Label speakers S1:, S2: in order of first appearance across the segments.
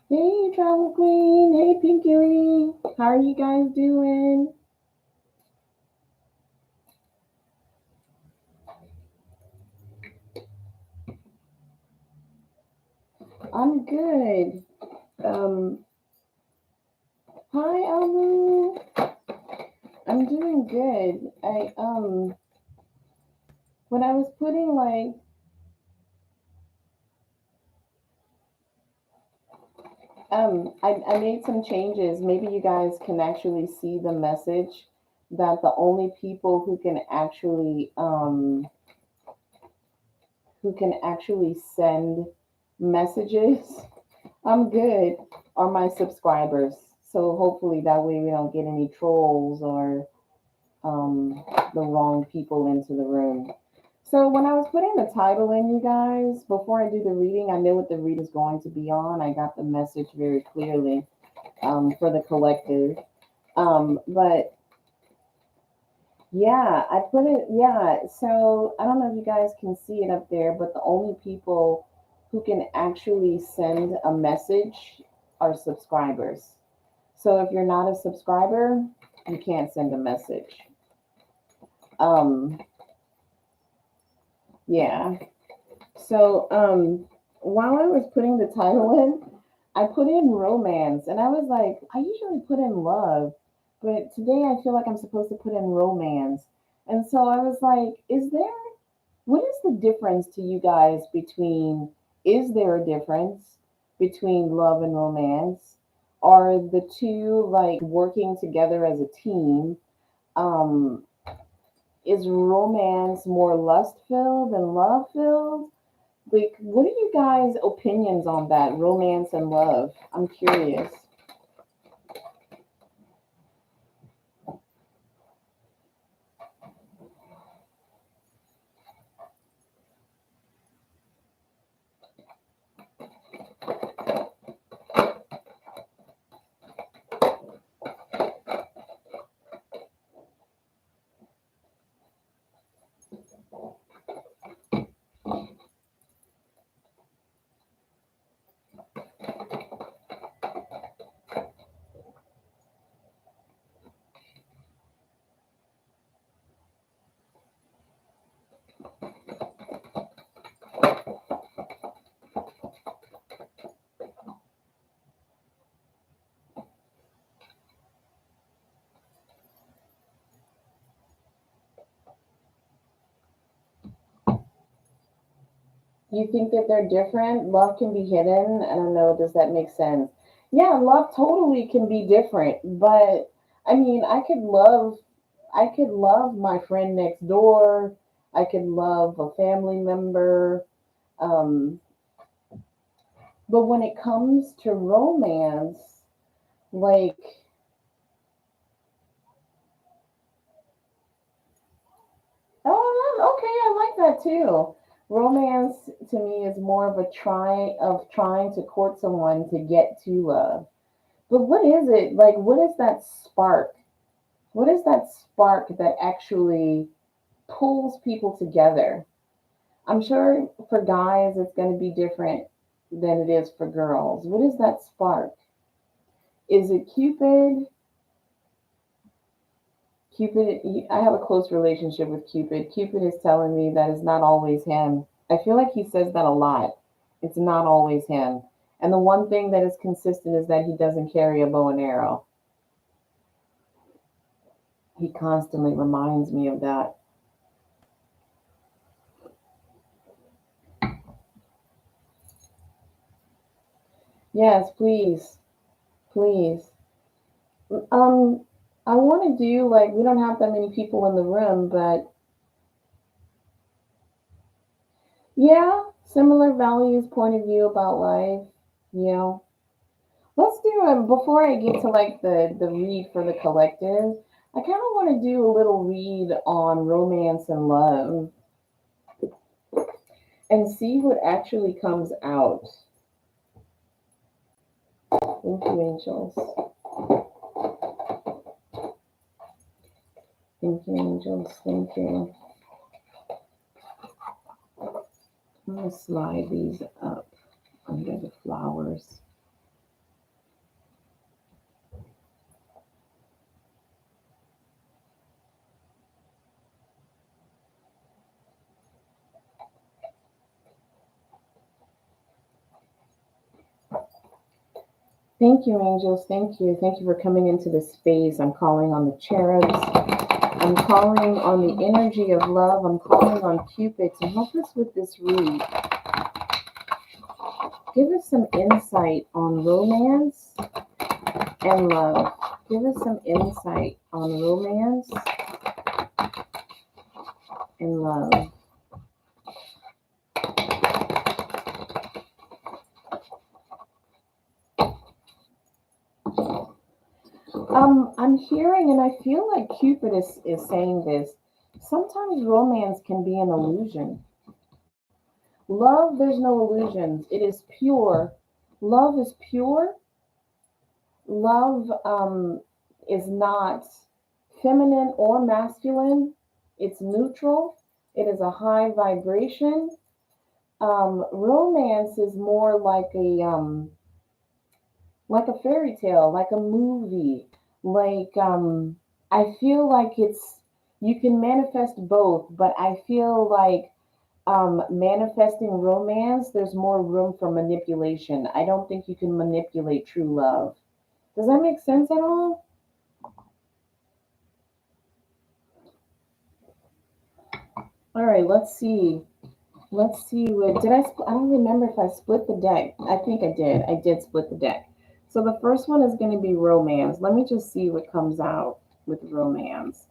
S1: Hey, Travel Queen. Hey, Pinky. How are you guys doing? I'm good. Um, Hi, Alu. I'm doing good. When I was putting I made some changes. Maybe you guys can actually see the message that the only people who can actually send messages. I'm good. Are my subscribers. So hopefully that way we don't get any trolls or the wrong people into the room. So when I was putting the title in, you guys, before I do the reading, I know what the reading is going to be on. I got the message very clearly for the collective. But yeah, I put it, yeah. So I don't know if you guys can see it up there, but the only people who can actually send a message are subscribers. So if you're not a subscriber, you can't send a message. Um, yeah. So while I was putting the title in, I put in romance, and I was like, I usually put in love, but today I feel like I'm supposed to put in romance. And so I was like, what is the difference to you guys between, is there a difference between love and romance? Are the two like working together as a team? Um, is romance more lust filled than love filled? Like, what are you guys' opinions on that? Romance and love. I'm curious. You think that they're different? Love can be hidden. I don't know. Does that make sense? Yeah, love totally can be different. But I mean, I could love my friend next door. I could love a family member. Um, but when it comes to romance, like, oh, okay, I like that too. Romance to me is more of a trying to court someone to get to love. But what is it? Like, what is that spark? What is that spark that actually pulls people together? I'm sure for guys it's going to be different than it is for girls. What is that spark? Is it Cupid? Cupid, I have a close relationship with Cupid. Cupid is telling me that it's not always him. I feel like he says that a lot. It's not always him. And the one thing that is consistent is that he doesn't carry a bow and arrow. He constantly reminds me of that. Yes, please. Please. Um, I want to do like, we don't have that many people in the room, but yeah, similar values, point of view about life. You know, let's do it before I get to like the read for the collective. I kind of want to do a little read on romance and love and see what actually comes out. Thank you, angels. Thank you, angels. Thank you. I'm gonna slide these up under the flowers. Thank you, angels. Thank you. Thank you for coming into this space. I'm calling on the cherubs. I'm calling on the energy of love. I'm calling on Cupid to help us with this read. Give us some insight on romance and love. Give us some insight on romance and love. I'm hearing, and I feel like Cupid is saying this. Sometimes romance can be an illusion. Love, there's no illusions. It is pure. Love is pure. Love is not feminine or masculine. It's neutral. It is a high vibration. Romance is more like a fairy tale, like a movie. Like I feel like it's you can manifest both, but I feel like manifesting romance, there's more room for manipulation. I don't think you can manipulate true love. Does that make sense at all? All right, let's see. Let's see what did I don't remember if I split the deck. I think I did. I did split the deck. So the first one is going to be romance. Let me just see what comes out with romance.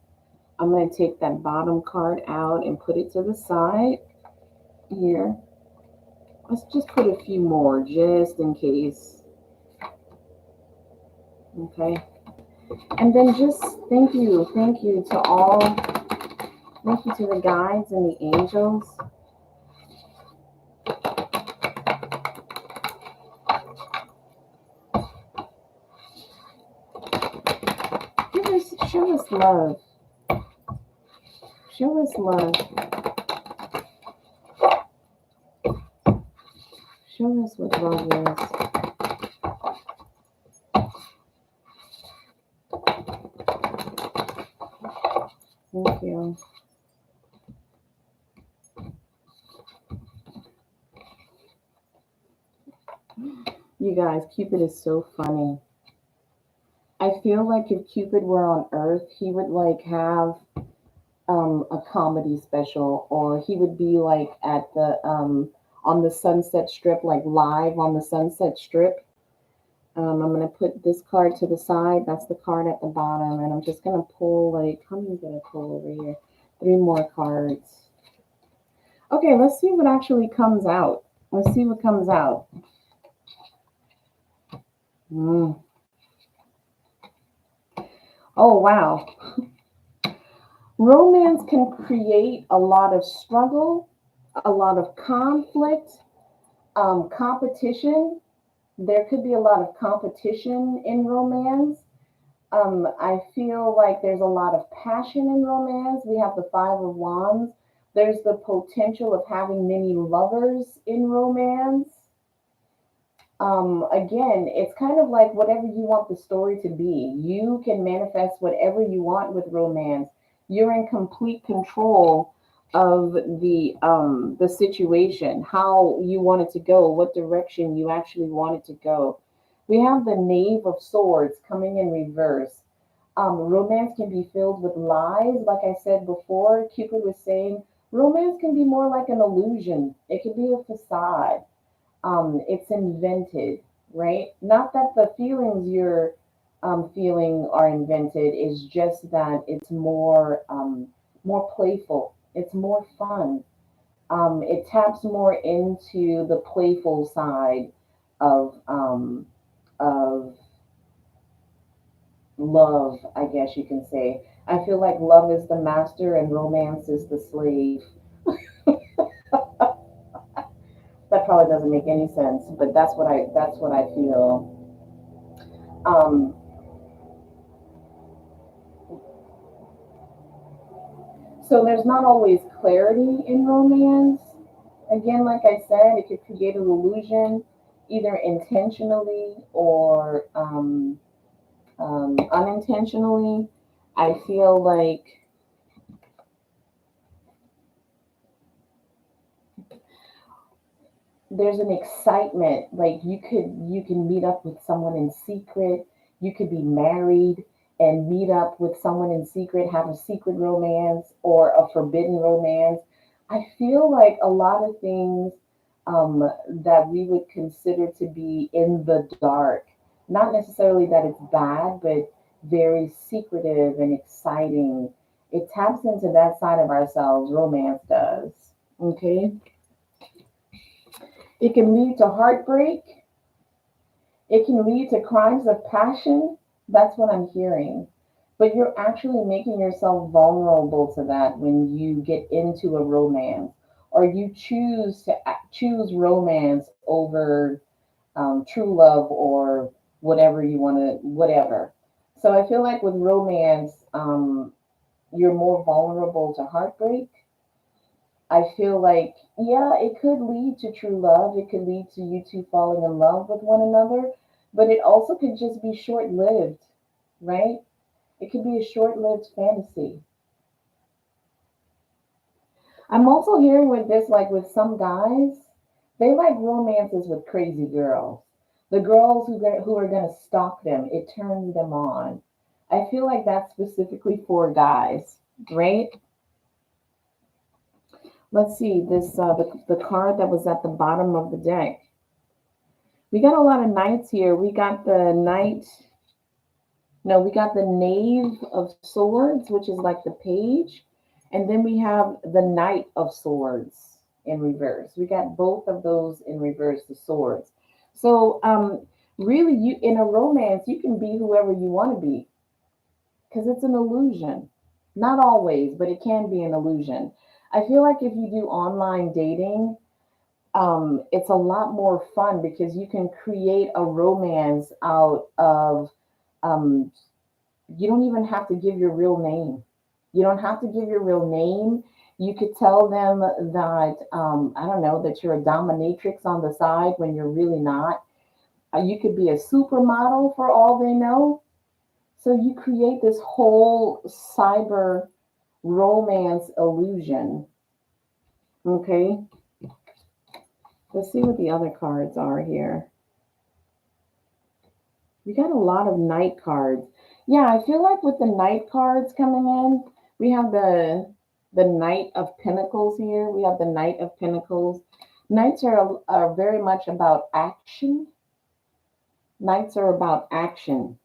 S1: I'm going to take that bottom card out and put it to the side here. Let's just put a few more just in case. Okay. And then just thank you to all, thank you to the guides and the angels. Show us love. Show us love. Show us what love is. Thank you. You guys, Cupid is so funny. I feel like if Cupid were on Earth, he would like have a comedy special, or he would be like at the on the Sunset Strip, like live on the Sunset Strip. I'm gonna put this card to the side. That's the card at the bottom, and I'm just gonna pull like how many did I pull over here? Three more cards. Okay, let's see what actually comes out. Let's see what comes out. Mm. Oh wow. Romance can create a lot of struggle, a lot of conflict, competition. There could be a lot of competition in romance. I feel like there's a lot of passion in romance. We have the Five of Wands. There's the potential of having many lovers in romance. Again, it's kind of like whatever you want the story to be. You can manifest whatever you want with romance. You're in complete control of the situation, how you want it to go, what direction you actually want it to go. We have the Knave of Swords coming in reverse. Romance can be filled with lies. Like I said before, Cupid was saying romance can be more like an illusion. It can be a facade. It's invented, right? Not that the feelings you're feeling are invented, it's just that it's more playful, it's more fun. It taps more into the playful side of love, I guess you can say. I feel like love is the master and romance is the slave. That probably doesn't make any sense, but that's what I feel. Um, so there's not always clarity in romance. Again, like I said, it could create an illusion, either intentionally or unintentionally. I feel like there's an excitement, like you can meet up with someone in secret. You could be married and meet up with someone in secret, have a secret romance or a forbidden romance. I feel like a lot of things um, that we would consider to be in the dark, not necessarily that it's bad, but very secretive and exciting. It taps into that side of ourselves, romance does. Okay. It can lead to heartbreak. It can lead to crimes of passion. That's what I'm hearing. But you're actually making yourself vulnerable to that when you get into a romance, or you choose to choose romance over true love or whatever you want to, whatever. So I feel like with romance, you're more vulnerable to heartbreak. I feel like, yeah, it could lead to true love. It could lead to you two falling in love with one another, but it also could just be short lived, right? It could be a short lived fantasy. I'm also hearing with this, like with some guys, they like romances with crazy girls. The girls who are going to stalk them, it turns them on. I feel like that's specifically for guys, right? Let's see this the card that was at the bottom of the deck. We got a lot of knights here. We got the knight. No, we got the knave of swords, which is like the page. And then we have the knight of swords in reverse. We got both of those in reverse, the swords. So really you in a romance, you can be whoever you want to be because it's an illusion. Not always, but it can be an illusion. I feel like if you do online dating, it's a lot more fun because you can create a romance out of um, you don't even have to give your real name. You don't have to give your real name. You could tell them that, I don't know, that you're a dominatrix on the side when you're really not. You could be a supermodel for all they know. So you create this whole cyber romance illusion. Okay, let's see what the other cards are here. We got a lot of knight cards. Yeah, I feel like with the knight cards coming in, we have the knight of pentacles here. We have the knight of pentacles. Knights are very much about action. Knights are about action.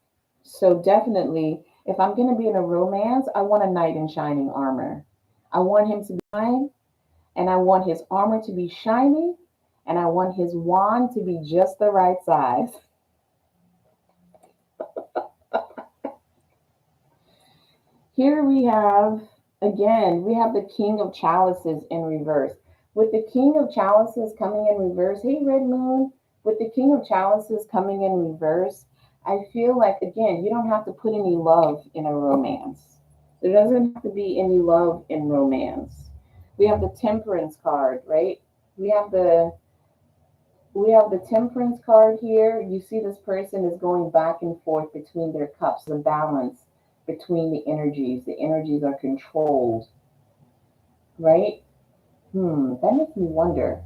S1: So definitely, if I'm going to be in a romance, I want a knight in shining armor. I want him to be fine, and I want his armor to be shiny, and I want his wand to be just the right size. Here we have, again, we have the King of Chalices in reverse. With the King of Chalices coming in reverse, hey, Red Moon, with the King of Chalices coming in reverse, I feel like, again, you don't have to put any love in a romance. There doesn't have to be any love in romance. We have the Temperance card, right? We have the we have the Temperance card here. You see this person is going back and forth between their cups, the balance between the energies. The energies are controlled, right? That makes me wonder.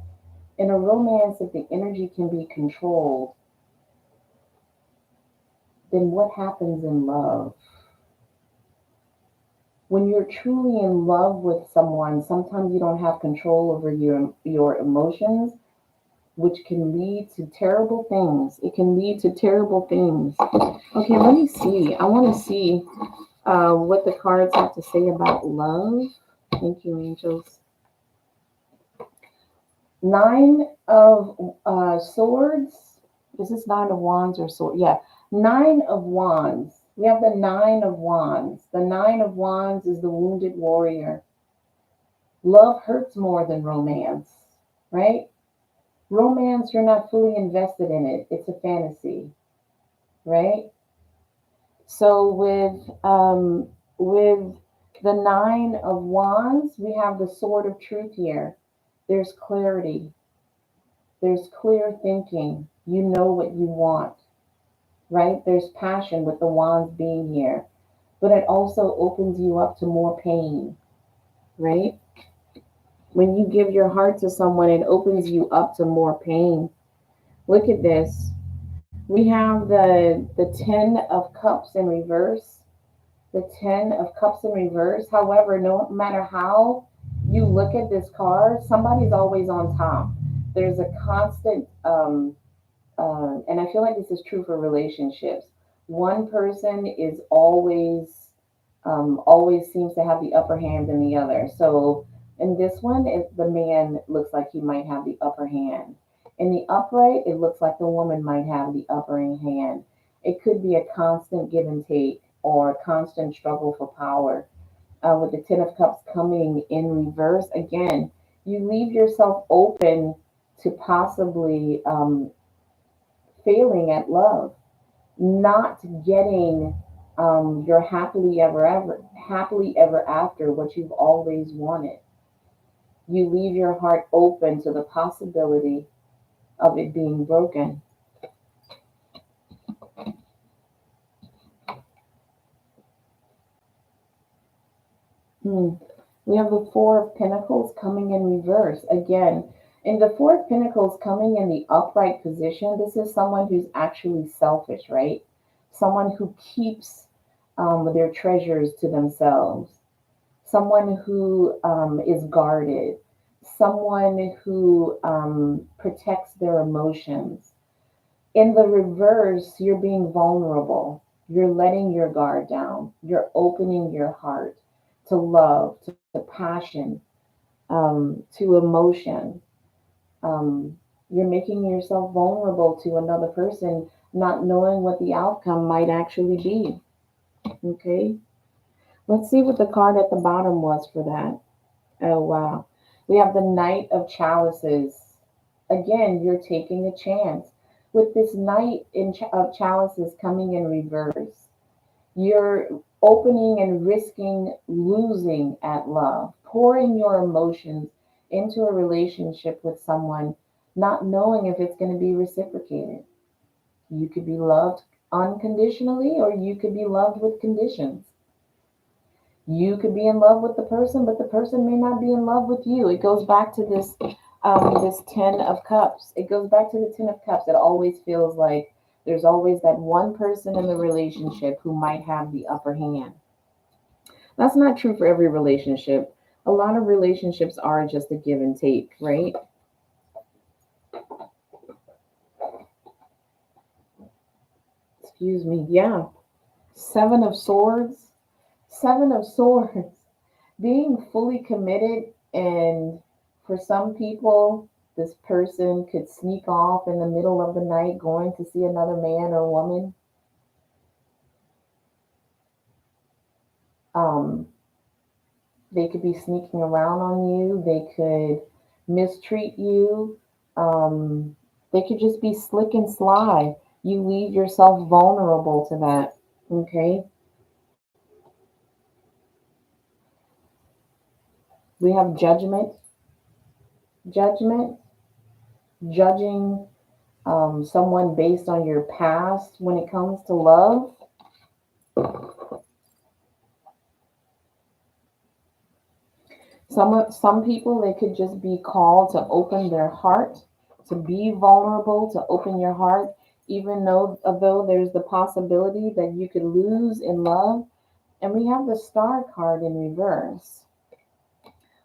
S1: In a romance, if the energy can be controlled, then what happens in love? When you're truly in love with someone, sometimes you don't have control over your emotions, which can lead to terrible things. It can lead to terrible things. Okay, let me see. I want to see what the cards have to say about love. Thank you, angels. Nine of swords. Is this nine of wands or sword? Yeah, nine of wands. We have the nine of wands. The nine of wands is the wounded warrior. Love hurts more than romance, right? Romance, you're not fully invested in it. It's a fantasy, right? So with the nine of wands, we have the sword of truth here. There's clarity. There's clear thinking. You know what you want, right? There's passion with the wands being here, but it also opens you up to more pain, right? When you give your heart to someone, it opens you up to more pain. Look at this. We have the 10 of cups in reverse. The 10 of cups in reverse. However, no matter how you look at this card, somebody's always on top. There's a constant and I feel like this is true for relationships. One person is always seems to have the upper hand in the other. So in this one, the man looks like he might have the upper hand. In the upright, it looks like the woman might have the upper hand. It could be a constant give and take or a constant struggle for power. With the Ten of Cups coming in reverse, again, you leave yourself open to possibly failing at love, not getting your happily ever after, what you've always wanted. You leave your heart open to the possibility of it being broken. Hmm. We have the Four of Pentacles coming in reverse. Again, in the Four of Pentacles coming in the upright position, this is someone who's actually selfish, right? Someone who keeps their treasures to themselves. Someone who is guarded. Someone who protects their emotions. In the reverse, you're being vulnerable. You're letting your guard down. You're opening your heart to love, to passion, to emotion. You're making yourself vulnerable to another person, not knowing what the outcome might actually be. Okay? Let's see what the card at the bottom was for that. Oh, wow. We have the Knight of Chalices. Again, you're taking a chance. With this of Chalices coming in reverse, you're opening and risking losing at love, pouring your emotions into a relationship with someone, not knowing if it's going to be reciprocated. You could be loved unconditionally, or you could be loved with conditions. You could be in love with the person, but the person may not be in love with you. It goes back to this Ten of Cups. It goes back to the Ten of Cups. It always feels like there's always that one person in the relationship who might have the upper hand. That's not true for every relationship. A lot of relationships are just a give and take, right? Excuse me. Yeah. Seven of Swords. Seven of Swords. Being fully committed, and for some people, this person could sneak off in the middle of the night going to see another man or woman. Um, they could be sneaking around on you. They could mistreat you. Um, they could just be slick and sly. You leave yourself vulnerable to that. Okay. We have judgment. Judgment. Judging someone based on your past when it comes to love. Some people, they could just be called to open their heart, to be vulnerable, to open your heart, even though there's the possibility that you could lose in love. And we have the Star card in reverse.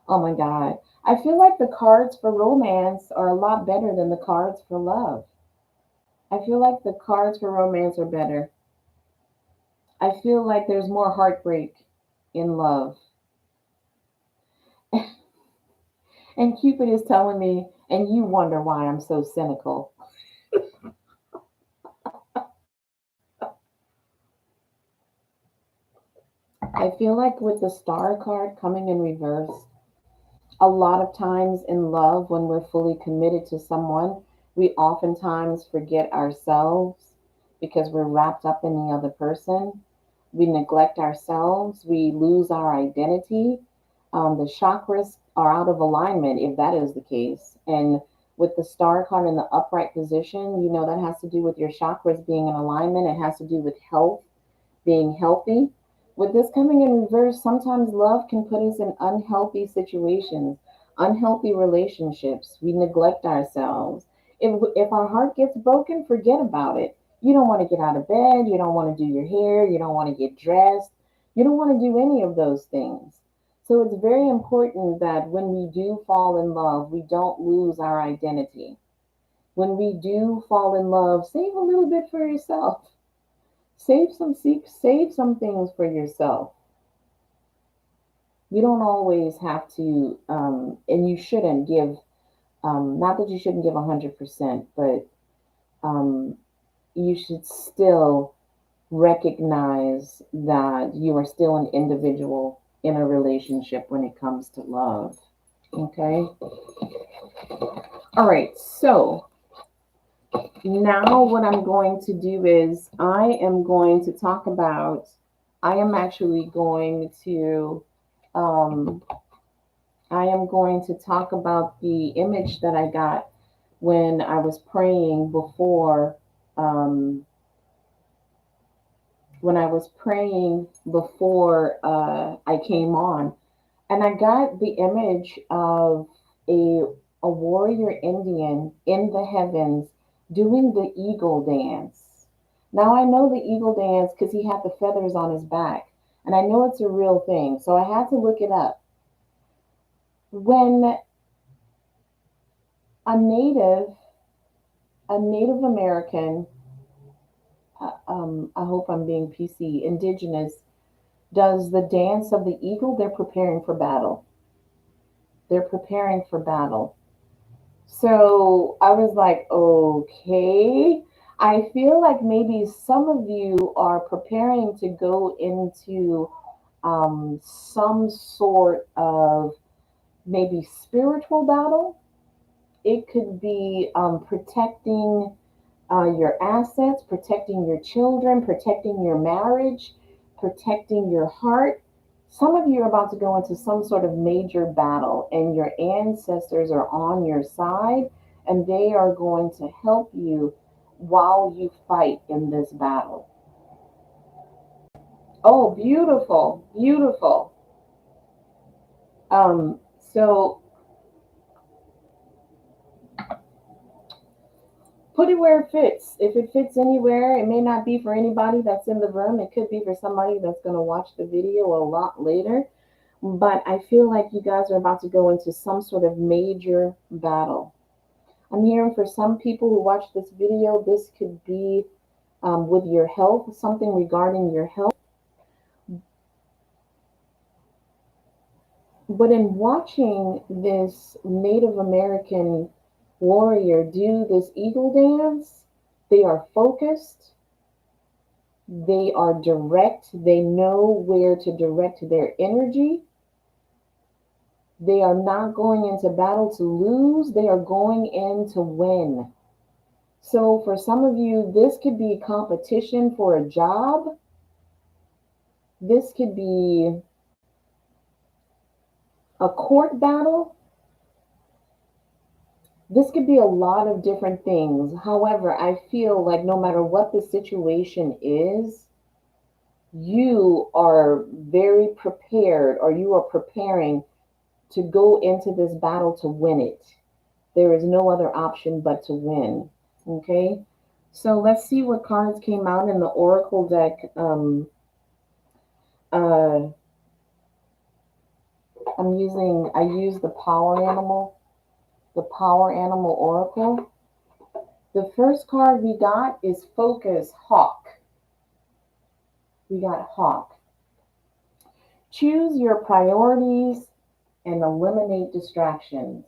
S1: Oh my God. I feel like the cards for romance are a lot better than the cards for love. I feel like the cards for romance are better. I feel like there's more heartbreak in love. And Cupid is telling me, and you wonder why I'm so cynical. I feel like with the Star card coming in reverse, a lot of times in love, when we're fully committed to someone, we oftentimes forget ourselves because we're wrapped up in the other person. We neglect ourselves, we lose our identity. The chakras are out of alignment if that is the case. And with the Star card in the upright position, that has to do with your chakras being in alignment. It has to do with health, being healthy. With this coming in reverse, sometimes love can put us in unhealthy situations. unhealthy relationships. We neglect ourselves. If our heart gets broken, forget about it. You don't want to get out of bed. You don't want to do your hair. You don't want to get dressed. You don't want to do any of those things. So it's very important that when we do fall in love, we don't lose our identity. When we do fall in love, save a little bit for yourself. Save some things for yourself. You don't always have to, and you shouldn't give. Not that you shouldn't give 100%, but um, you should still recognize that you are still an individual in a relationship when it comes to love. Okay. All right. So now what I'm going to do is I am actually going to, um, I am going to talk about the image that I got when I was praying um, I came on, and I got the image of a a warrior Indian in the heavens doing the eagle dance. Now I know the eagle dance because he had the feathers on his back, and I know it's a real thing, so I had to look it up. When a native a Native American, I hope I'm being PC, indigenous, does the dance of the eagle, they're preparing for battle. They're preparing for battle. So I was like, okay. I feel like maybe some of you are preparing to go into some sort of maybe spiritual battle. It could be protecting your assets, protecting your children, protecting your marriage, protecting your heart. Some of you are about to go into some sort of major battle, and your ancestors are on your side, and they are going to help you while you fight in this battle. Oh, beautiful, beautiful. So put it where it fits. If it fits anywhere, it may not be for anybody that's in the room. It could be for somebody that's going to watch the video a lot later. But I feel like you guys are about to go into some sort of major battle. I'm hearing for some people who watch this video, this could be with your health, something regarding your health. But in watching this Native American warrior do this eagle dance, they are focused, they are direct, they know where to direct their energy. They are not going into battle to lose, they are going in to win. So for some of you, this could be competition for a job. This could be a court battle. This could be a lot of different things. However, I feel like no matter what the situation is, you are very prepared, or you are preparing to go into this battle to win it. There is no other option but to win. Okay? So let's see what cards came out in the Oracle deck. Uh, I use the Power Animal Oracle. The first card we got is Focus Hawk. We got Hawk. Choose your priorities and eliminate distractions.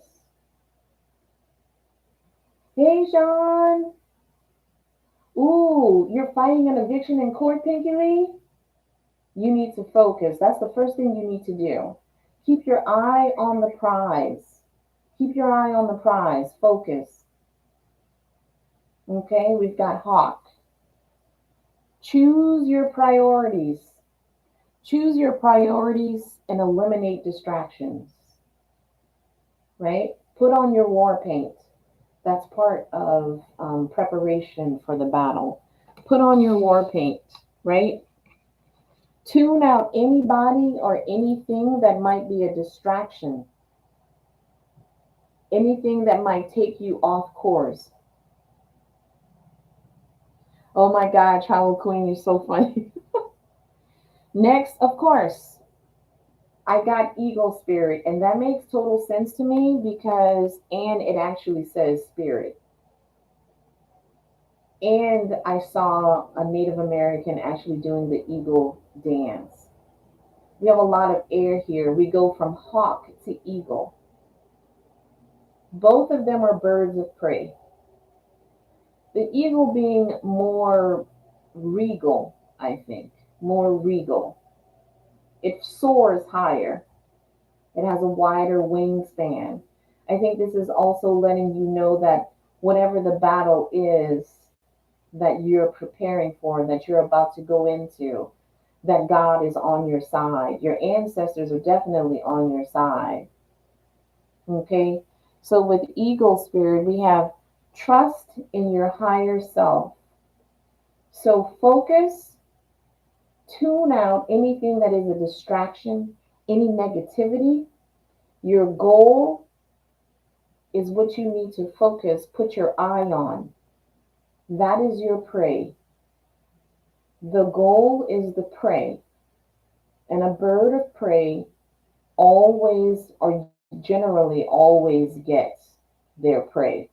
S1: Hey, Sean. Ooh, you're fighting an eviction in court, Pinky Lee? You need to focus. That's the first thing you need to do. Keep your eye on the prize. Keep your eye on the prize. Focus. Okay, we've got Hawk. Choose your priorities. Choose your priorities and eliminate distractions. Right? Put on your war paint. That's part of preparation for the battle. Put on your war paint, right? Tune out anybody or anything that might be a distraction. anything that might take you off course. Oh my God, Travel Queen, you're so funny. Next, of course, I got eagle spirit, and that makes total sense to me because, and it actually says spirit. And I saw a Native American actually doing the eagle dance. We have a lot of air here. We go from hawk to eagle. Both of them are birds of prey. The eagle being more regal, I think, more regal. It soars higher. It has a wider wingspan. I think this is also letting you know that whatever the battle is that you're preparing for, that you're about to go into, that God is on your side. Your ancestors are definitely on your side. Okay? So with eagle spirit, we have trust in your higher self. So focus, tune out anything that is a distraction, any negativity. Your goal is what you need to focus, put your eye on. That is your prey. The goal is the prey. And a bird of prey always or generally always gets their prey.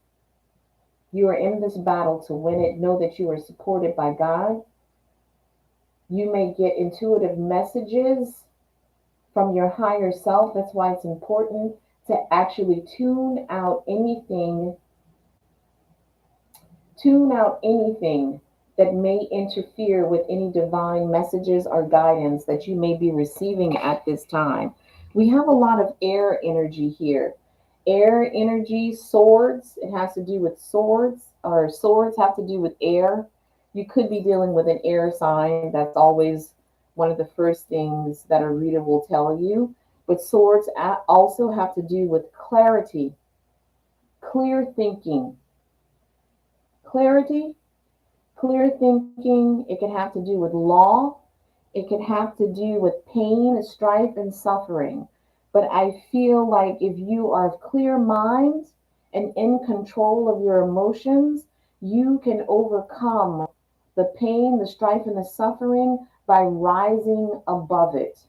S1: You are in this battle to win it. Know that you are supported by God. You may get intuitive messages from your higher self. That's why it's important to actually tune out anything that may interfere with any divine messages or guidance that you may be receiving at this time. We have a lot of air energy here. Air energy, swords, it has to do with swords, or swords have to do with air. You could be dealing with an air sign. That's always one of the first things that a reader will tell you. But swords also have to do with clarity, clear thinking, clarity, clear thinking. It could have to do with law. It could have to do with pain, strife, and suffering. But I feel like if you are of clear mind and in control of your emotions, you can overcome the pain, the strife, and the suffering by rising above it,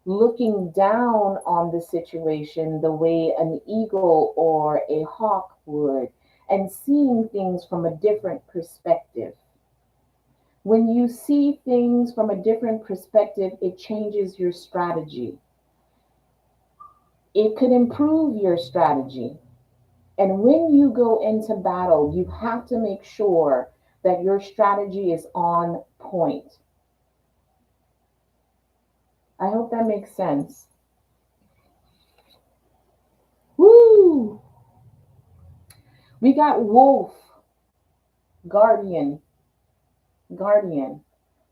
S1: looking down on the situation the way an eagle or a hawk would, and seeing things from a different perspective. When you see things from a different perspective, it changes your strategy. It could improve your strategy. And when you go into battle, you have to make sure that your strategy is on point. I hope that makes sense. Woo! We got wolf, guardian, guardian,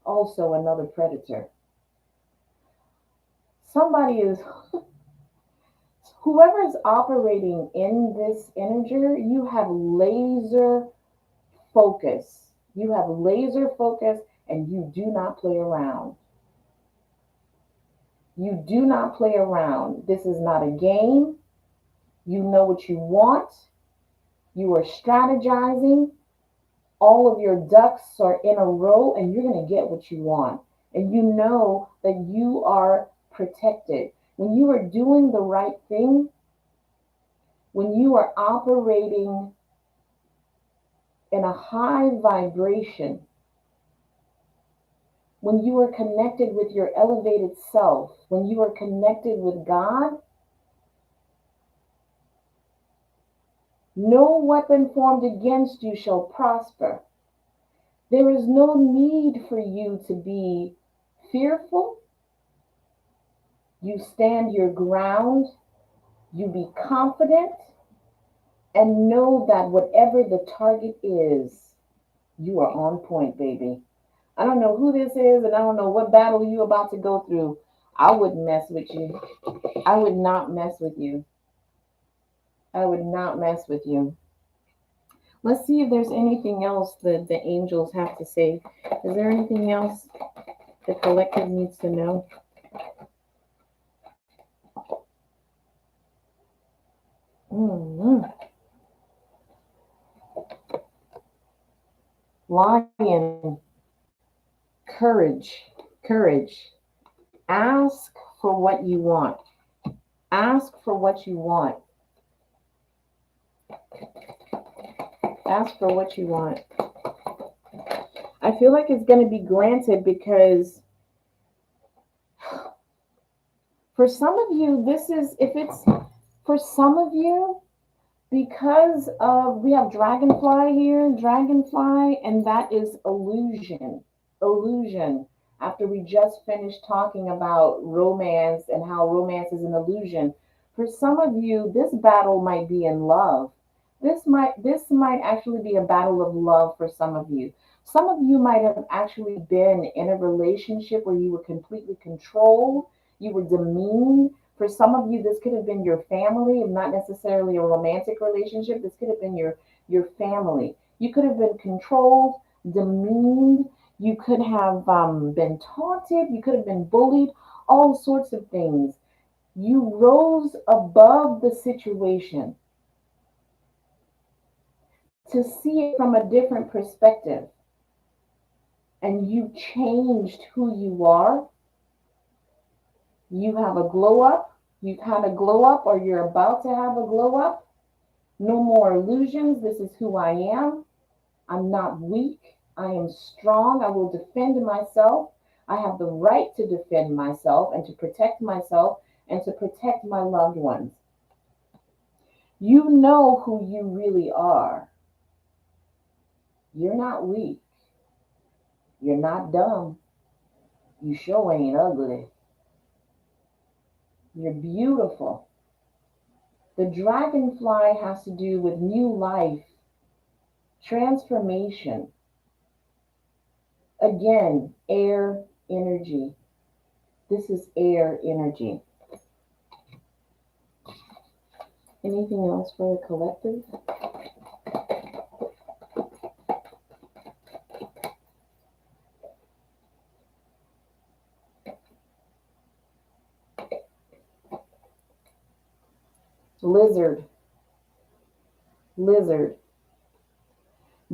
S1: also another predator. Somebody is, whoever is operating in this integer, you have laser focus. You have laser focus and you do not play around. You do not play around. This is not a game. You know what you want. You are strategizing. All of your ducks are in a row and you're going to get what you want. And you know that you are protected. When you are doing the right thing, when you are operating in a high vibration, when you are connected with your elevated self, when you are connected with God, no weapon formed against you shall prosper. There is no need for you to be fearful. You stand your ground, you be confident, and know that whatever the target is, you are on point, baby. I don't know who this is, and I don't know what battle you're about to go through. I wouldn't mess with you. I would not mess with you. I would not mess with you. Let's see if there's anything else that the angels have to say. Is there anything else the collective needs to know? Mm-hmm. Lion, courage, courage. Ask for what you want. Ask for what you want. Ask for what you want. I feel like it's going to be granted because for some of you, this is, if it's for some of you, because of, we have dragonfly here, dragonfly, and that is illusion. Illusion. After we just finished talking about romance and how romance is an illusion, for some of you, this battle might be in love. This might actually be a battle of love for some of you. Some of you might have actually been in a relationship where you were completely controlled, you were demeaned. For some of you, this could have been your family, and not necessarily a romantic relationship. This could have been your family. You could have been controlled, demeaned. You could have been taunted. You could have been bullied. All sorts of things. You rose above the situation to see it from a different perspective, and you changed who you are. You have a glow up. You've had a glow up, or you're about to have a glow up. No more illusions. This is who I am. I'm not weak. I am strong. I will defend myself. I have the right to defend myself and to protect myself and to protect my loved ones. You know who you really are. You're not weak. You're not dumb. You sure ain't ugly. You're beautiful. The dragonfly has to do with new life, transformation. Again, air energy. This is air energy. Anything else for the collective? Lizard, lizard.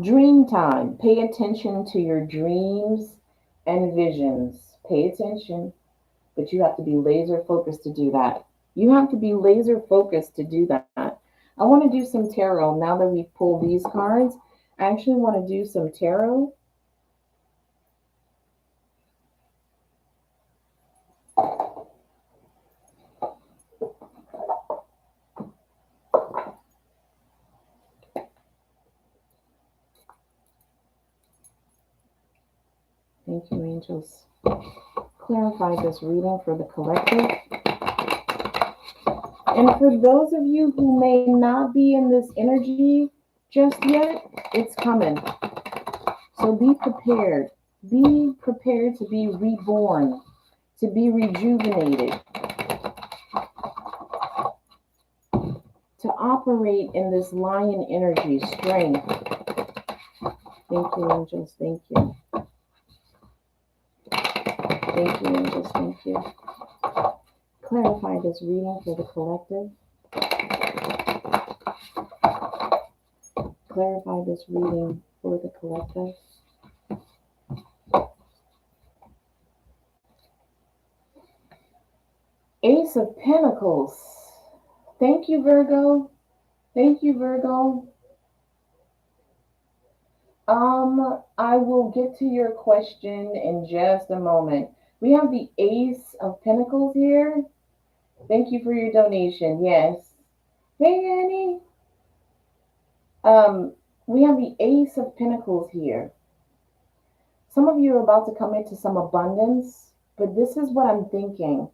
S1: Dream time. Pay attention to your dreams and visions. Pay attention, but you have to be laser focused to do that. You have to be laser focused to do that. I want to do some tarot now that we've pulled these cards. I actually want to do some tarot. Thank you, angels. Clarify this reading for the collective. And for those of you who may not be in this energy just yet, it's coming. So be prepared. Be prepared to be reborn, to be rejuvenated, to operate in this lion energy, strength. Thank you, angels. Thank you. Thank you, angels. Thank you. Clarify this reading for the collective. Clarify this reading for the collective. Ace of Pentacles. Thank you, Virgo. Thank you, Virgo. I will get to your question in just a moment. We have the Ace of Pentacles here. Thank you for your donation. Yes. Hey, Annie. We have the Ace of Pentacles here. Some of you are about to come into some abundance, but this is what I'm thinking.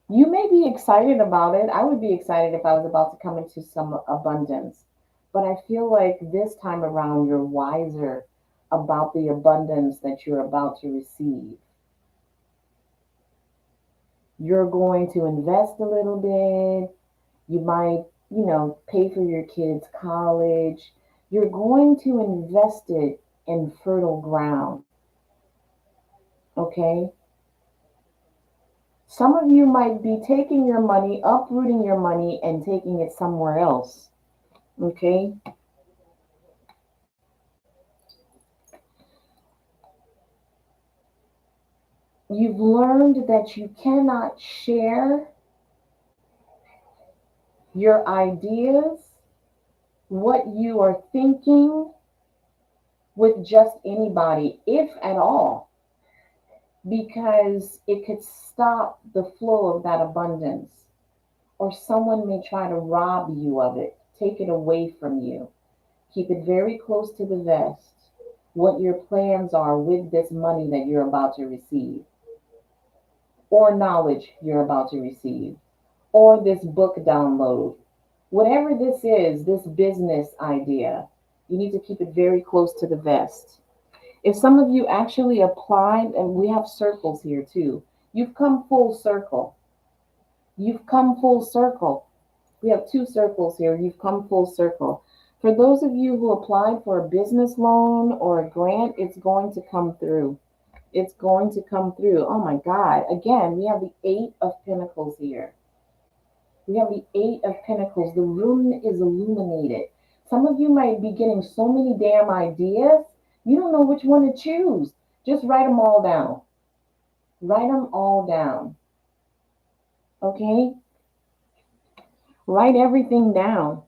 S1: You may be excited about it. I would be excited if I was about to come into some abundance. But I feel like this time around, you're wiser about the abundance that you're about to receive. You're going to invest a little bit. You might, pay for your kids' college. You're going to invest it in fertile ground. Okay? Some of you might be taking your money, uprooting your money, and taking it somewhere else. Okay? You've learned that you cannot share your ideas, what you are thinking with just anybody, if at all, because it could stop the flow of that abundance, or someone may try to rob you of it, take it away from you. Keep it very close to the vest what your plans are with this money that you're about to receive, or knowledge you're about to receive, or this book download. Whatever this is, this business idea, you need to keep it very close to the vest. If some of you actually applied, and we have circles here too, you've come full circle. You've come full circle. We have two circles here. You've come full circle. For those of you who applied for a business loan or a grant, it's going to come through. It's going to come through. Oh my God. Again, we have the Eight of Pentacles here. We have the Eight of Pentacles. The room is illuminated. Some of you might be getting so many damn ideas, you don't know which one to choose. Just write them all down. Write them all down. Okay? Write everything down.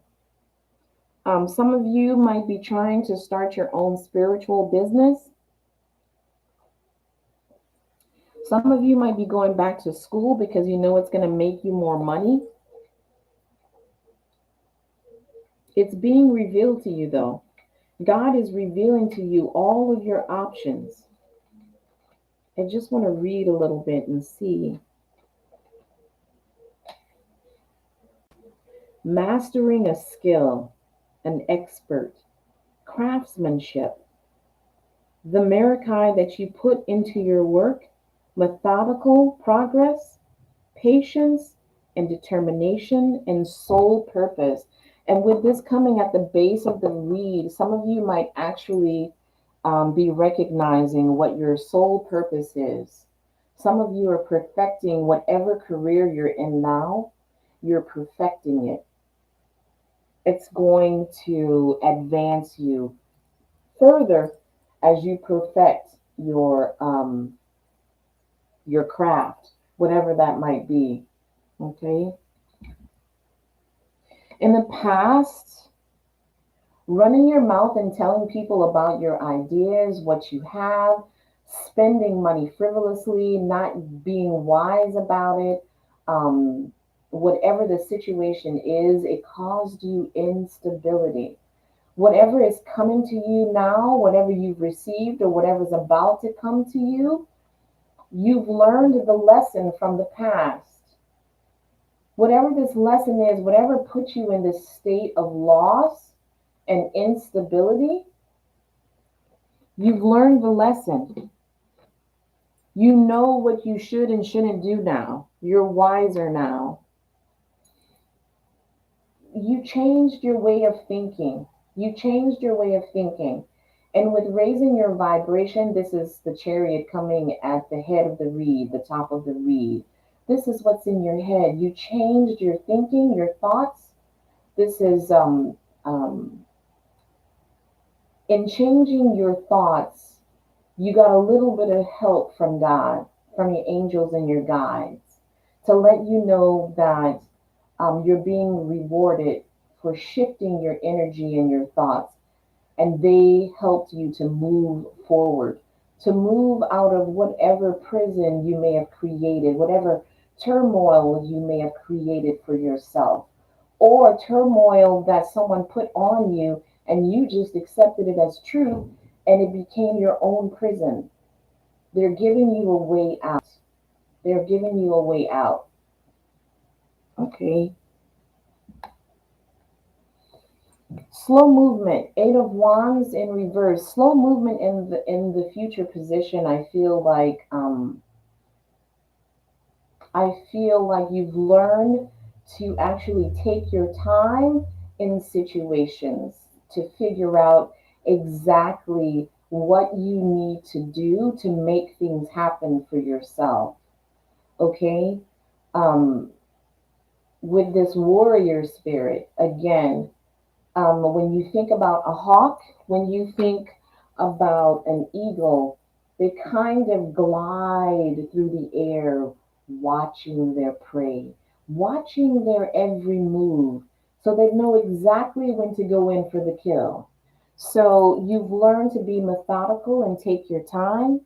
S1: Some of you might be trying to start your own spiritual business. Some of you might be going back to school because you know it's going to make you more money. It's being revealed to you, though. God is revealing to you all of your options. I just want to read a little bit and see. Mastering a skill, an expert, craftsmanship, the MIGc that you put into your work, methodical progress, patience, and determination, and sole purpose. And with this coming at the base of the read, some of you might actually be recognizing what your sole purpose is. Some of you are perfecting whatever career you're in now, you're perfecting it. It's going to advance you further as you perfect your craft, whatever that might be. Okay. In the past, running your mouth and telling people about your ideas, what you have, spending money frivolously, not being wise about it, whatever the situation is, it caused you instability. Whatever is coming to you now, whatever you've received or whatever's about to come to you, you've learned the lesson from the past. Whatever this lesson is, whatever puts you in this state of loss and instability, you've learned the lesson. You know what you should and shouldn't do now. You're wiser now. You changed your way of thinking. You changed your way of thinking. And with raising your vibration, this is the Chariot coming at the head of the reed, the top of the reed. This is what's in your head. You changed your thinking, your thoughts. This is in changing your thoughts, you got a little bit of help from God, from your angels and your guides, to let you know that you're being rewarded for shifting your energy and your thoughts. And they helped you to move forward, to move out of whatever prison you may have created, whatever turmoil you may have created for yourself, or turmoil that someone put on you and you just accepted it as truth and it became your own prison. They're giving you a way out. They're giving you a way out. Okay. Slow movement, Eight of Wands in reverse. Slow movement in the future position. I feel like you've learned to actually take your time in situations to figure out exactly what you need to do to make things happen for yourself. Okay. Um, with this warrior spirit, again, when you think about a hawk, when you think about an eagle, they kind of glide through the air, watching their prey, watching their every move, so they know exactly when to go in for the kill. So you've learned to be methodical and take your time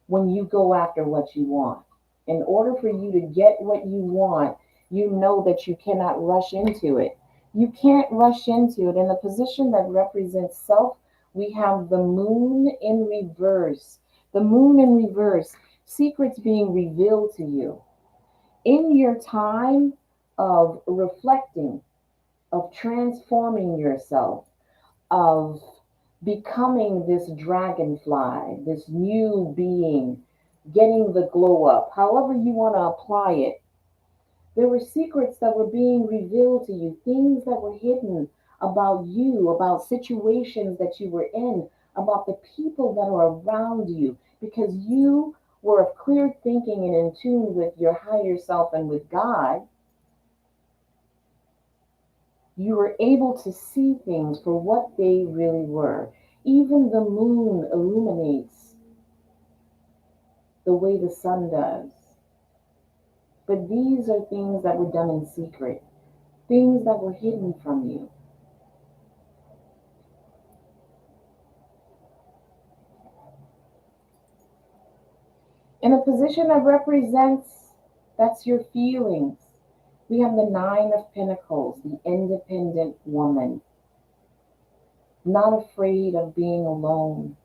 S1: when you go after what you want. In order for you to get what you want, you know that you cannot rush into it. You can't rush into it. In the position that represents self, we have the moon in reverse. The moon in reverse, secrets being revealed to you. In your time of reflecting, of transforming yourself, of becoming this dragonfly, this new being, getting the glow up, however you want to apply it. There were secrets that were being revealed to you, things that were hidden about you, about situations that you were in, about the people that are around you, because you were of clear thinking and in tune with your higher self and with God. You were able to see things for what they really were. Even the moon illuminates the way the sun does. But these are things that were done in secret, things that were hidden from you. In a position that represents, that's your feelings. We have the Nine of Pentacles, the independent woman, not afraid of being alone,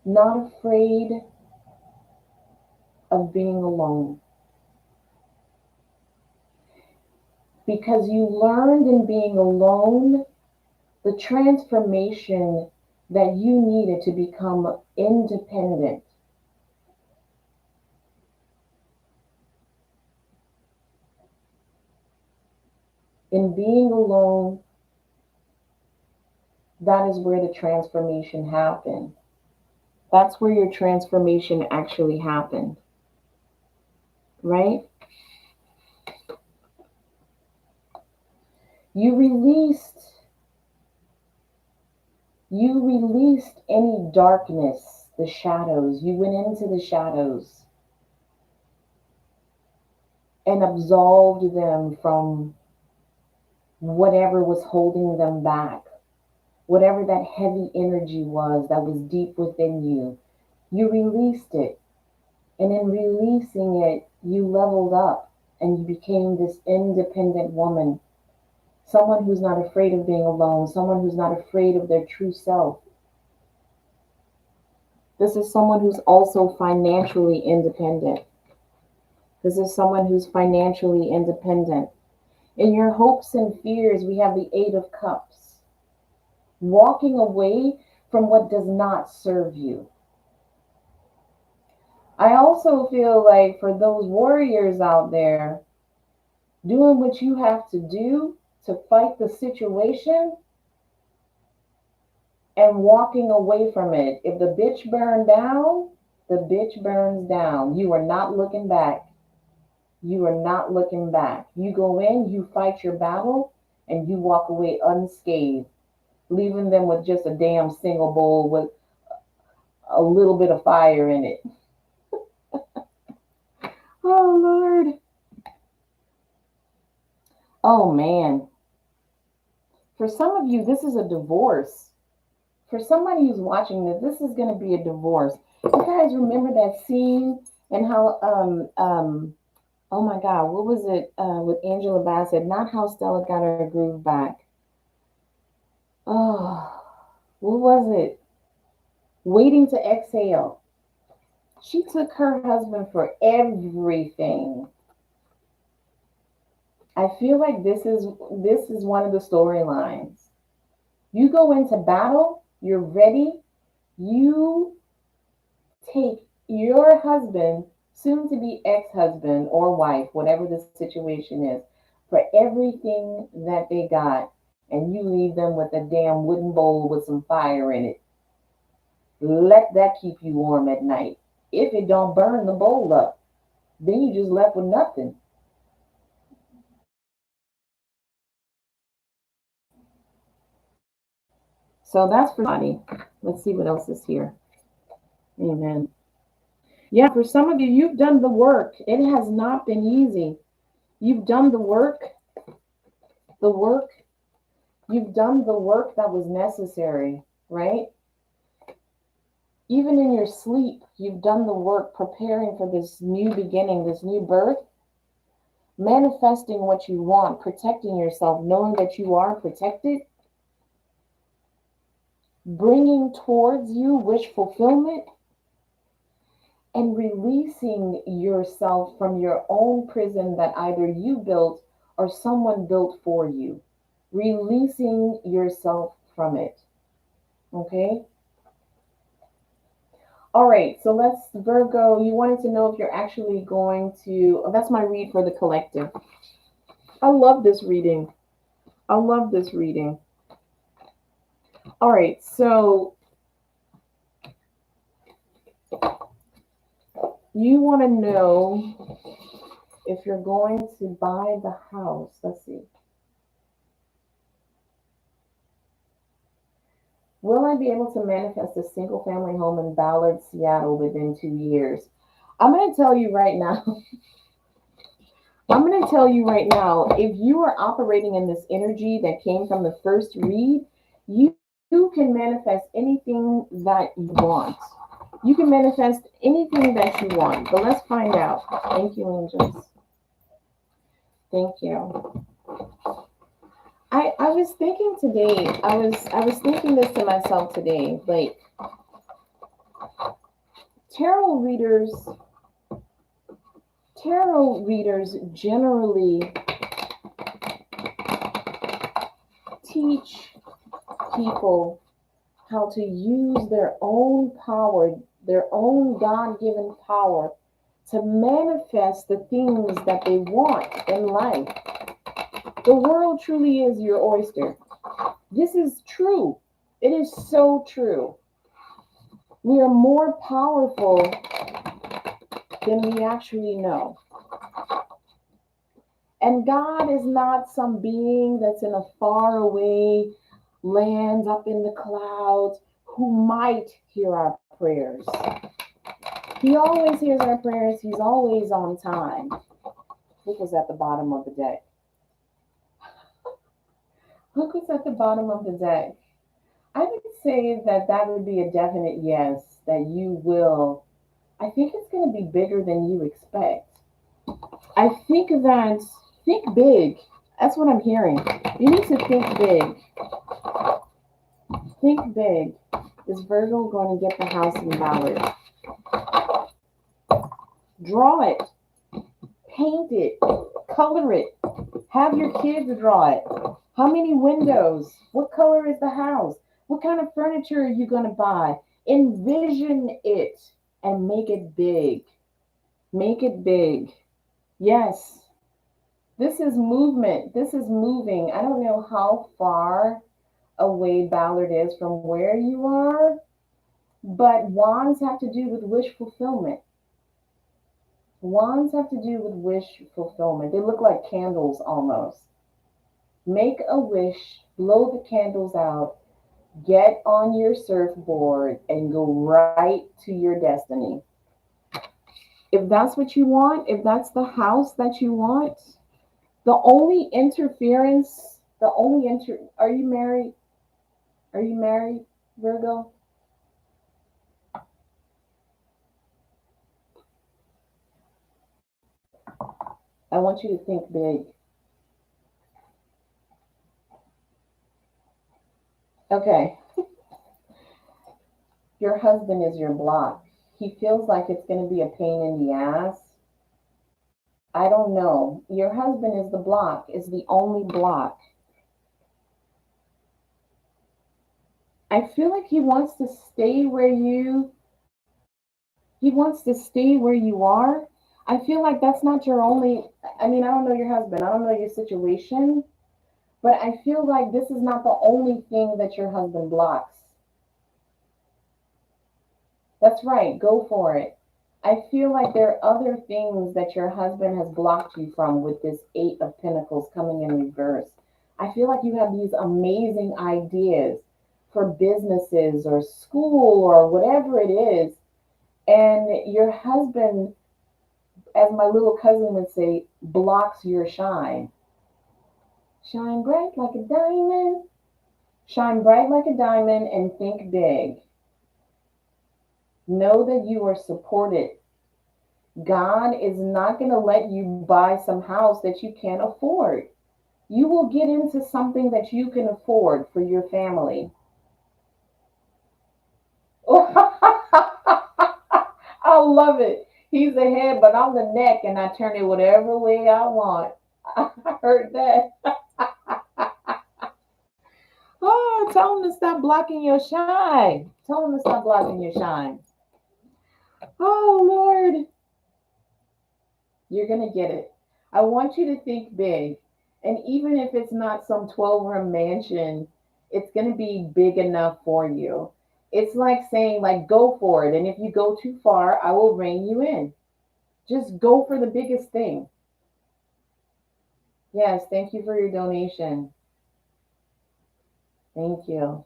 S1: not afraid of being alone. Because you learned in being alone the transformation that you needed to become independent. In being alone, that is where the transformation happened. That's where your transformation actually happened, right? You released you released any darkness, the shadows. You went into the shadows and absolved them from whatever was holding them back, whatever that heavy energy was that was deep within you. You released it. And in releasing it, you leveled up and you became this independent woman. Someone who's not afraid of being alone, someone who's not afraid of their true self. This is someone who's also financially independent. This is someone who's financially independent. In your hopes and fears, we have the Eight of Cups. Walking away from what does not serve you. I also feel like for those warriors out there, doing what you have to do to fight the situation and walking away from it. If the bitch burned down, the bitch burns down. You are not looking back. You are not looking back. You go in, you fight your battle, and you walk away unscathed, leaving them with just a damn single bowl with a little bit of fire in it. Oh, Lord. Oh, man. For some of you, this is a divorce. For somebody who's watching this, this is going to be a divorce. You guys remember that scene and how, oh my God, what was it with Angela Bassett? Not how Stella got her groove back. Oh, what was it? Waiting to Exhale. She took her husband for everything. I feel like this is one of the storylines. You go into battle, you're ready, you take your husband, soon to be ex-husband or wife, whatever the situation is, for everything that they got, and you leave them with a damn wooden bowl with some fire in it. Let that keep you warm at night. If it don't burn the bowl up, then you just left with nothing. So that's for body. Let's see what else is here. Amen. Yeah, for some of you, you've done the work. It has not been easy. You've done the work, you've done the work that was necessary, right? Even in your sleep, you've done the work preparing for this new beginning, this new birth, manifesting what you want, protecting yourself, knowing that you are protected, bringing towards you wish fulfillment, and releasing yourself from your own prison that either you built or someone built for you. Releasing yourself from it. Okay? All right, so let's, Virgo, you wanted to know if you're actually going to, oh, that's my read for the collective. I love this reading. I love this reading. All right, so you want to know if you're going to buy the house. Let's see. Will I be able to manifest a single family home in Ballard, Seattle within 2 years? I'm going to tell you right now. I'm going to tell you right now, if you are operating in this energy that came from the first read, you can manifest anything that you want. You can manifest anything that you want. But let's find out. Thank you, angels. Thank you. I was thinking today, I was thinking this to myself today, like tarot readers tarot readers generally teach people how to use their own power, their own God given power to manifest the things that they want in life. The world truly is your oyster. This is true. It is so true. We are more powerful than we actually know. And God is not some being that's in a faraway land up in the clouds who might hear our prayers. He always hears our prayers. He's always on time. Look what's at the bottom of the deck. Look what's at the bottom of the deck. I would say that that would be a definite yes, that you will. I think it's going to be bigger than you expect. I think that, think big. That's what I'm hearing. You need to think big. Think big. Is Virgo going to get the house in Ballard? Draw it, paint it, color it. Have your kids draw it. How many windows? What color is the house? What kind of furniture are you going to buy? Envision it and make it big. Make it big. Yes, this is movement. This is moving. I don't know how far away Ballard is from where you are, but wands have to do with wish fulfillment. Wands have to do with wish fulfillment. They look like candles almost. Make a wish, blow the candles out, get on your surfboard, and go right to your destiny. If that's what you want, if that's the house that you want, the only interference, are you married? Are you married, Virgo? I want you to think big. Okay, your husband is your block. He feels like it's going to be a pain in the ass. I don't know. Your husband is the block, is the only block. I feel like he wants to stay where you are. I feel like that's not your only, I mean, I don't know your husband, I don't know your situation, but I feel like this is not the only thing that your husband blocks. That's right. Go for it. I feel like there are other things that your husband has blocked you from with this Eight of Pentacles coming in reverse. I feel like you have these amazing ideas for businesses or school or whatever it is. And your husband, as my little cousin would say, blocks your shine. Shine bright like a diamond. Shine bright like a diamond and think big. Know that you are supported. God is not going to let you buy some house that you can't afford. You will get into something that you can afford for your family. I love it. He's the head, but I'm the neck, and I turn it whatever way I want. I heard that. Oh, tell him to stop blocking your shine. Tell him to stop blocking your shine. Oh, Lord. You're going to get it. I want you to think big. And even if it's not some 12-room mansion, it's going to be big enough for you. It's like saying, like, go for it. And if you go too far, I will rein you in. Just go for the biggest thing. Yes, thank you for your donation. Thank you.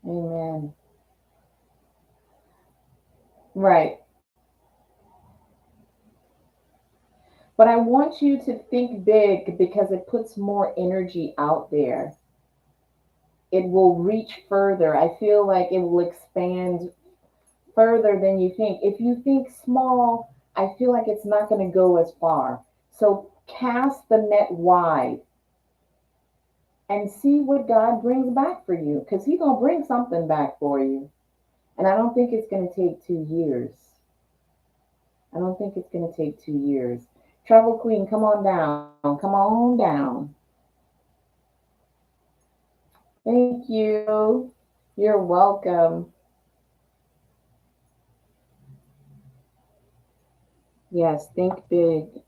S1: Amen. Right. But I want you to think big because it puts more energy out there. It will reach further. I feel like it will expand further than you think. If you think small, I feel like it's not going to go as far. So cast the net wide and see what God brings back for you because He's going to bring something back for you. And I don't think it's going to take 2 years. I don't think it's going to take 2 years. Travel Queen, come on down. Come on down. Thank you. You're welcome. Yes, think big.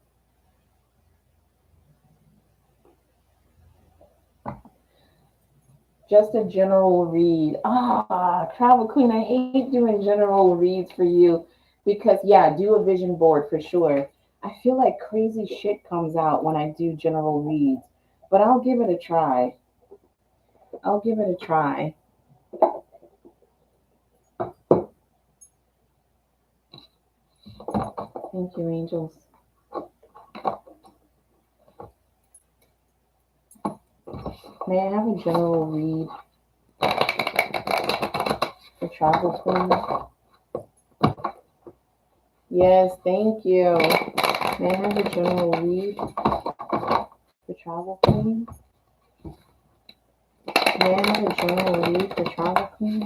S1: Just a general read. Travel Queen, I hate doing general reads for you because, yeah, do a vision board for sure. I feel like crazy shit comes out when I do general reads, but I'll give it a try. I'll give it a try. Thank you, angels. May I have a general read for Travel Queen? Yes, thank you. May I have a general read for Travel Queen? May I have a general read for Travel Queen?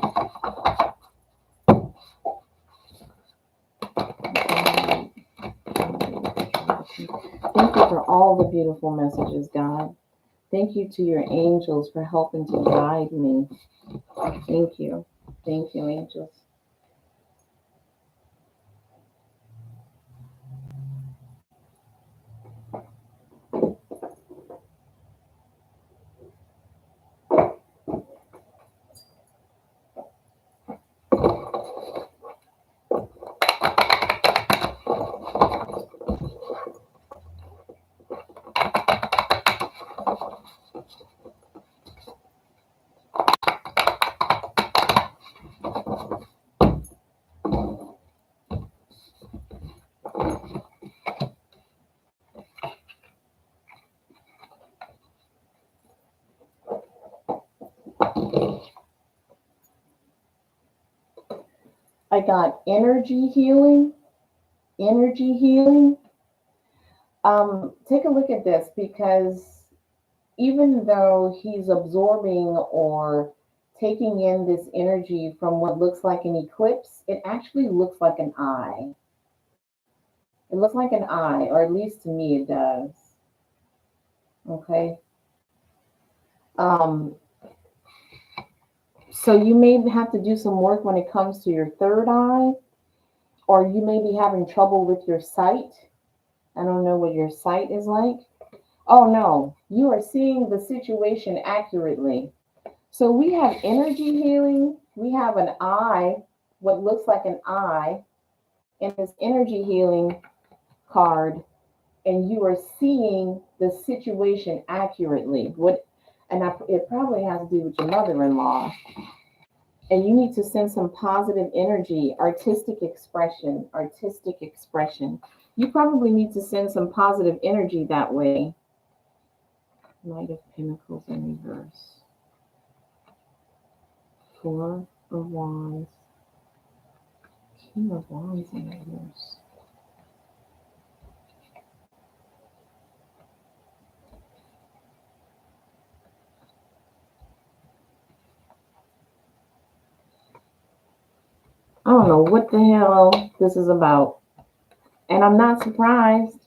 S1: Thank you for all the beautiful messages, God. Thank you to your angels for helping to guide me. Thank you. Thank you, angels. I got energy healing. Energy healing. Take a look at this because even though he's absorbing or taking in this energy from what looks like an eclipse, it actually looks like an eye. It looks like an eye, or at least to me it does. Okay. Um, so you may have to do some work when it comes to your third eye, or you may be having trouble with your sight. I don't know what your sight is like. Oh no, you are seeing the situation accurately. So we have energy healing, we have an eye, what looks like an eye in this energy healing card, and you are seeing the situation accurately. It probably has to do with your mother-in-law, and you need to send some positive energy, artistic expression. You probably need to send some positive energy that way. Knight of Pentacles in reverse. Four of Wands. King of Wands in reverse. I don't know what the hell this is about. And I'm not surprised.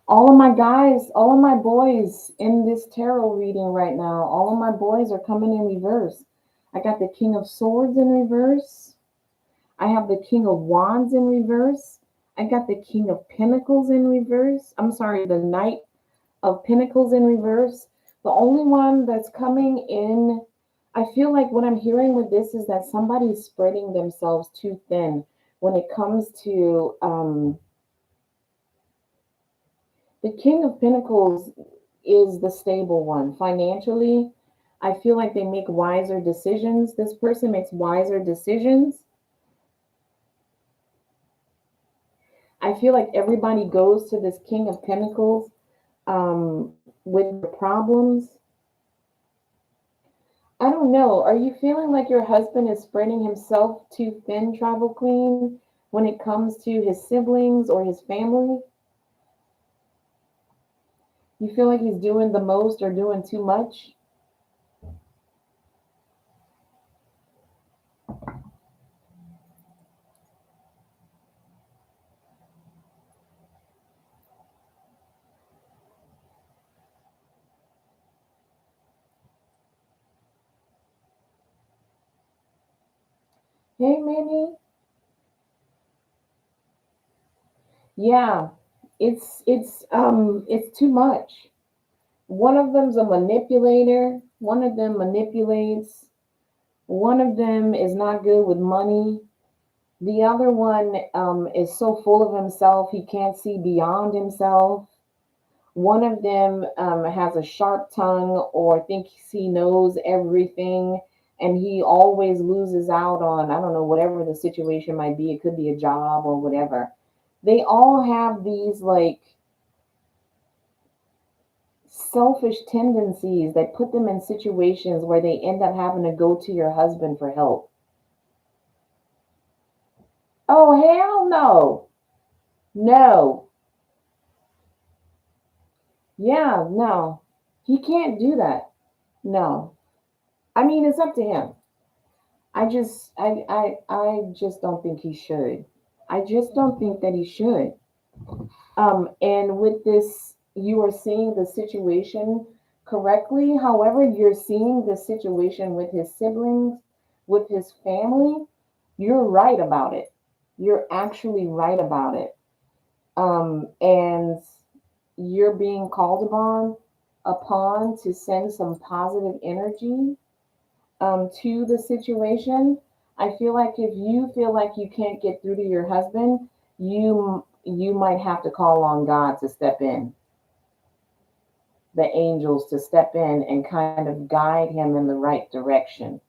S1: All of my guys, all of my boys in this tarot reading right now, all of my boys are coming in reverse. I got the King of Swords in reverse. I have the King of Wands in reverse. I got the King of Pentacles in reverse. I'm sorry, the Knight of Pentacles in reverse. The only one that's coming in, I feel like what I'm hearing with this is that somebody's spreading themselves too thin when it comes to the King of Pentacles is the stable one. Financially, I feel like they make wiser decisions. This person makes wiser decisions. I feel like everybody goes to this King of Pentacles with their problems. I don't know. Are you feeling like your husband is spreading himself too thin, Travel Queen, when it comes to his siblings or his family? You feel like he's doing the most or doing too much? Hey, Minnie. Yeah, it's too much. One of them's a manipulator. One of them manipulates. One of them is not good with money. The other one is so full of himself he can't see beyond himself. One of them has a sharp tongue or thinks he knows everything, and he always loses out on, I don't know, whatever the situation might be. It could be a job or whatever. They all have these like selfish tendencies that put them in situations where they end up having to go to your husband for help. Oh, hell no. No. Yeah, no. He can't do that. No. I mean, it's up to him. I just don't think he should. I just don't think that he should. And with this, you are seeing the situation correctly. However, you're seeing the situation with his siblings, with his family. You're right about it. You're actually right about it. And you're being called upon to send some positive energy to the situation. I feel like if you feel like you can't get through to your husband, you might have to call on God to step in, the angels to step in and kind of guide him in the right direction.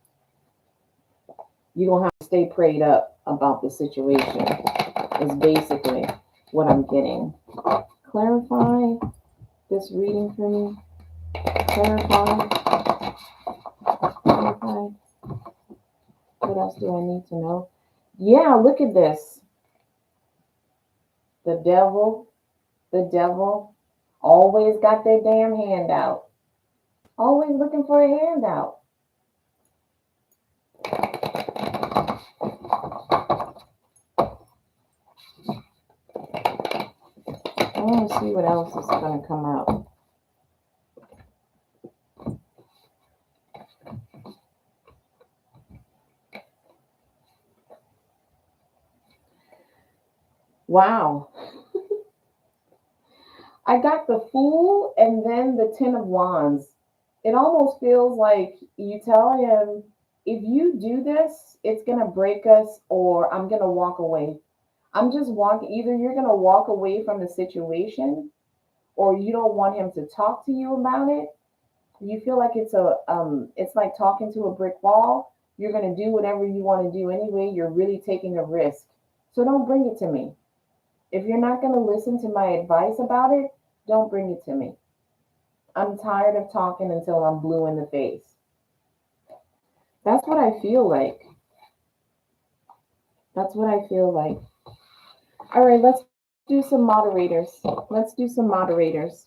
S1: You're gonna have to stay prayed up about the situation. Is basically what I'm getting. Clarify this reading for me. Clarify. Clarify. What else do I need to know? Yeah, look at this. The devil, the devil always got their damn hand out. Always looking for a handout. I want to see what else is going to come out. Wow. I got the Fool and then the Ten of Wands. It almost feels like you tell him if you do this, it's going to break us, or I'm going to walk away. I'm just walking. Either you're going to walk away from the situation, or you don't want him to talk to you about it. You feel like it's like talking to a brick wall. You're going to do whatever you want to do anyway. You're really taking a risk. So don't bring it to me. If you're not going to listen to my advice about it, don't bring it to me. I'm tired of talking until I'm blue in the face. That's what I feel like. That's what I feel like. All right, let's do some moderators. Let's do some moderators.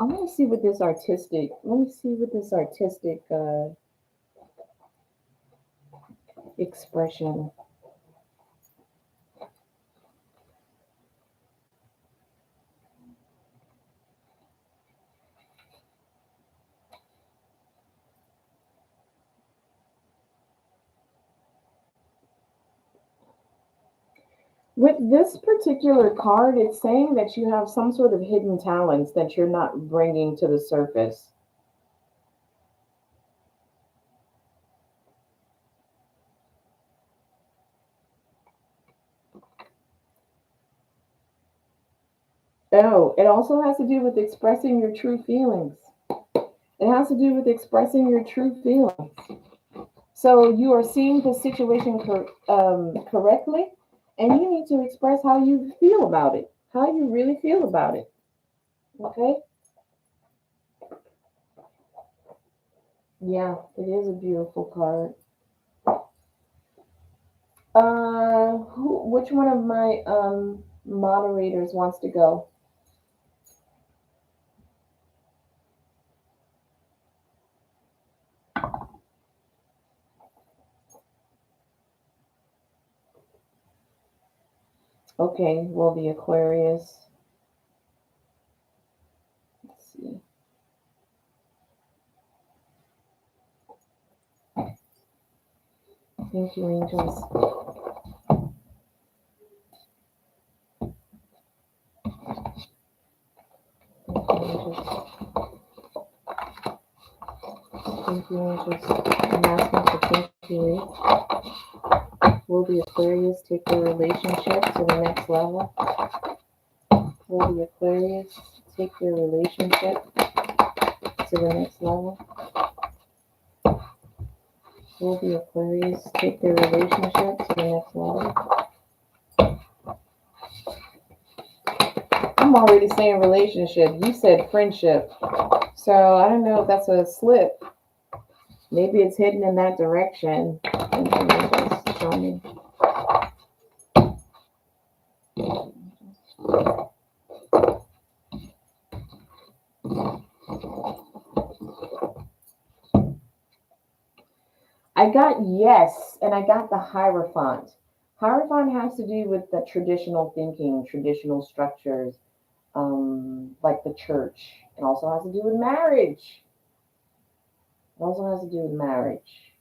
S1: I want to see what this artistic. Let me see what this artistic expression. With this particular card, it's saying that you have some sort of hidden talents that you're not bringing to the surface. Oh, it also has to do with expressing your true feelings. It has to do with expressing your true feelings. So you are seeing the situation correctly, and you need to express how you feel about it, how you really feel about it. Okay? Yeah, it is a beautiful card. Which one of my moderators wants to go? Okay, well, the Aquarius. Let's see. Thank you, angels. Thank you, angels. Thank you, angels. I'm asking for thank you. Will the Aquarius take their relationship to the next level? Will the Aquarius take their relationship to the next level? Will the Aquarius take their relationship to the next level? I'm already saying relationship. You said friendship. So I don't know if that's a slip. Maybe it's hidden in that direction. Just show me. I got yes, and I got the Hierophant. Hierophant has to do with the traditional thinking, traditional structures, like the church. It also has to do with marriage. It also has to do with marriage.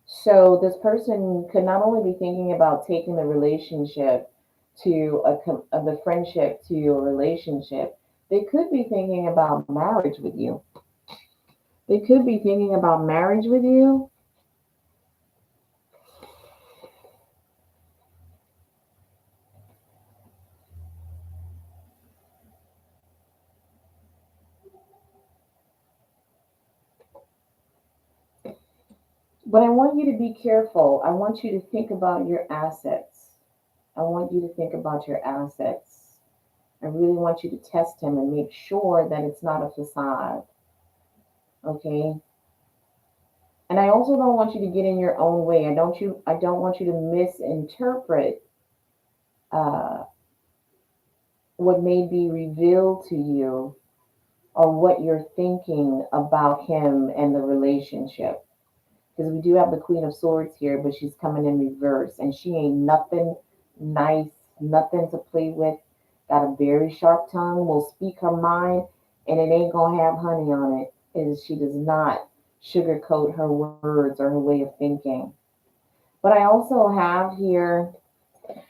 S1: So this person could not only be thinking about taking the relationship to the friendship to a relationship, they could be thinking about marriage with you. They could be thinking about marriage with you. But I want you to be careful. I want you to think about your assets. I want you to think about your assets. I really want you to test him and make sure that it's not a facade. Okay? And I also don't want you to get in your own way. I don't want you to misinterpret uh, what may be revealed to you or what you're thinking about him and the relationship. Because we do have the Queen of Swords here, but she's coming in reverse, and she ain't nothing nice, nothing to play with. Got a very sharp tongue, will speak her mind, and it ain't gonna have honey on it. Is she does not sugarcoat her words or her way of thinking. But I also have here,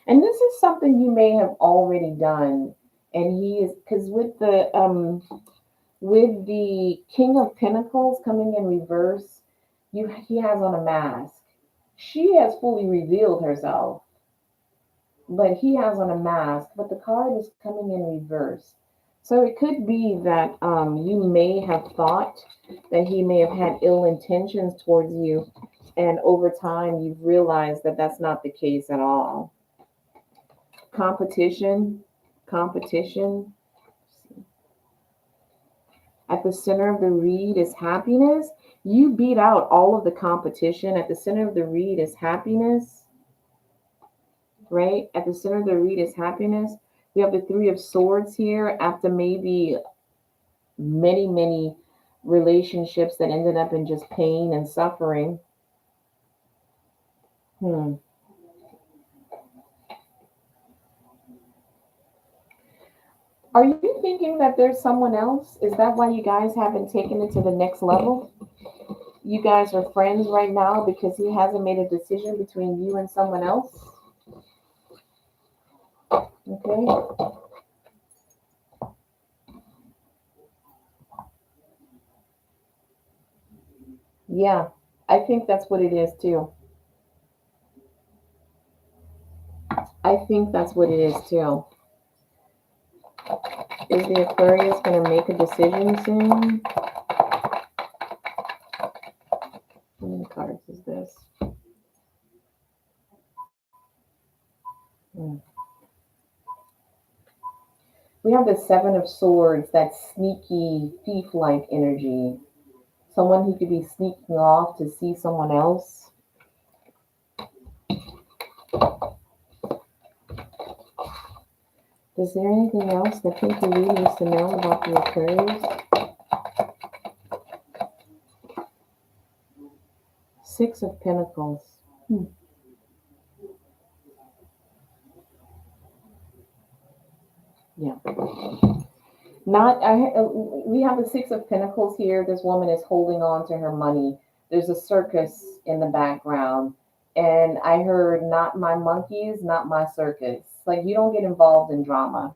S1: and this is something you may have already done, and he is because with With the King of Pentacles coming in reverse, he has on a mask. She has fully revealed herself, but he has on a mask. But the card is coming in reverse. So it could be that you may have thought that he may have had ill intentions towards you, and over time you've realized that that's not the case at all. Competition, competition. At the center of the reed is happiness. You beat out all of the competition. At the center of the reed is happiness, right? At the center of the reed is happiness. We have the Three of Swords here after maybe many, many relationships that ended up in just pain and suffering. Hmm. Are you thinking that there's someone else? Is that why you guys haven't taken it to the next level? You guys are friends right now because he hasn't made a decision between you and someone else? Okay. Yeah, I think that's what it is too. I think that's what it is too. Is the Aquarius going to make a decision soon? How many cards is this? Hmm. We have the Seven of Swords, that sneaky thief-like energy. Someone who could be sneaking off to see someone else. Is there anything else that Pinky Lee needs to know about the Aquarius? Six of Pentacles. Hmm. Yeah. Not we have the Six of Pentacles here. This woman is holding on to her money. There's a circus in the background, and I heard, not my monkeys, not my circus. Like, you don't get involved in drama.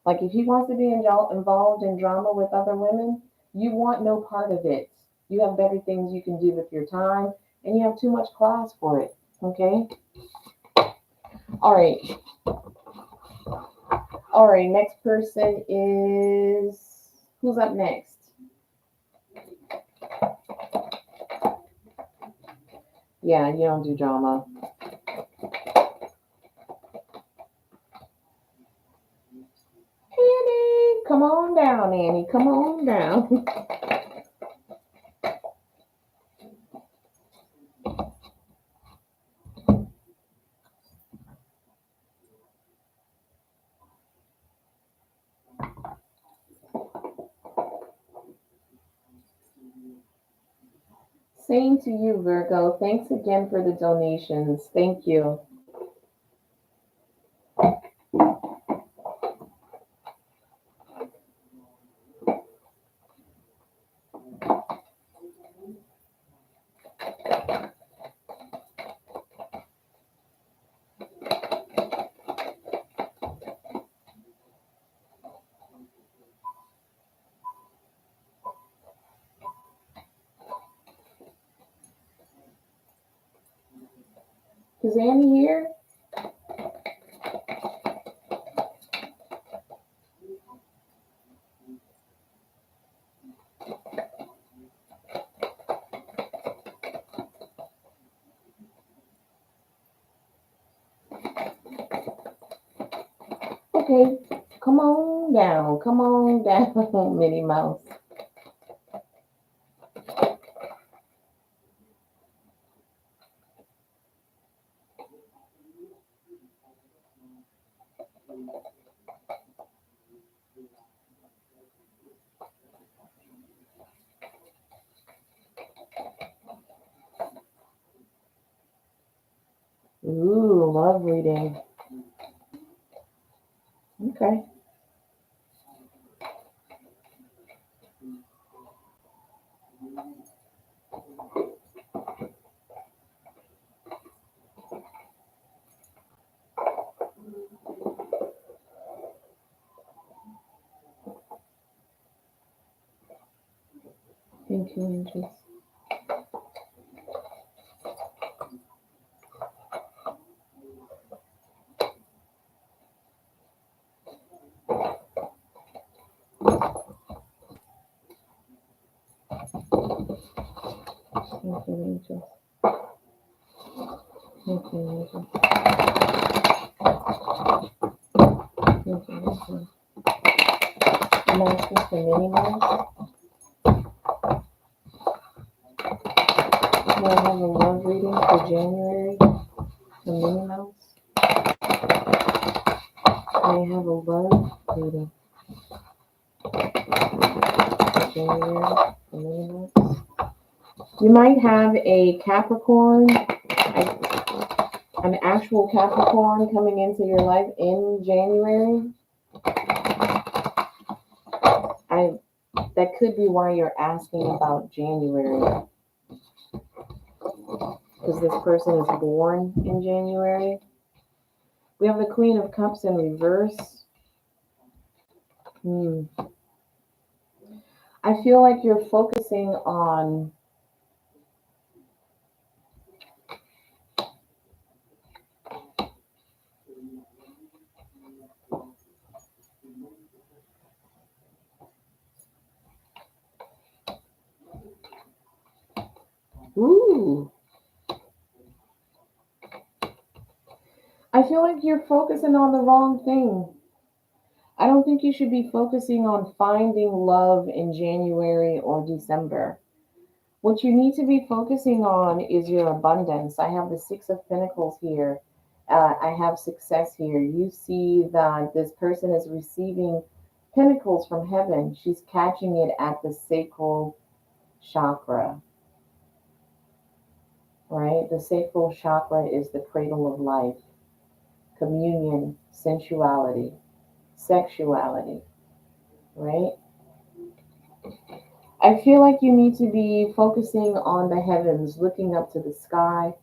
S1: Like, if he wants to be involved in drama with other women, you want no part of it. You have better things you can do with your time, and you have too much class for it. Okay. All right. All right. Next person is, who's up next? Yeah, you don't do drama. Annie, come on down, Annie. Come on down. Same to you, Virgo. Thanks again for the donations. Thank you. Is Annie here? Okay. Come on down. Come on down, Minnie Mouse. Ooh, love reading. Okay. Thank you, angels. Thank you, angels. Thank you, angels. Thank you, angels. I'm asking for many more. Can I have a love reading for January for Minnie Mouse? Can I have a love reading for January for Minnie Mouse? You might have a Capricorn, an actual Capricorn coming into your life in January. That could be why you're asking about January, because this person is born in January. We have the Queen of Cups in reverse. I feel like you're focusing on I feel like you're focusing on the wrong thing. I don't think you should be focusing on finding love in January or December. What you need to be focusing on is your abundance. I have the Six of Pentacles here. I have success here. You see that this person is receiving pentacles from heaven. She's catching it at the sacral chakra, right? The sacral chakra is the cradle of life, communion, sensuality, sexuality, right? I feel like you need to be focusing on the heavens, looking up to the sky,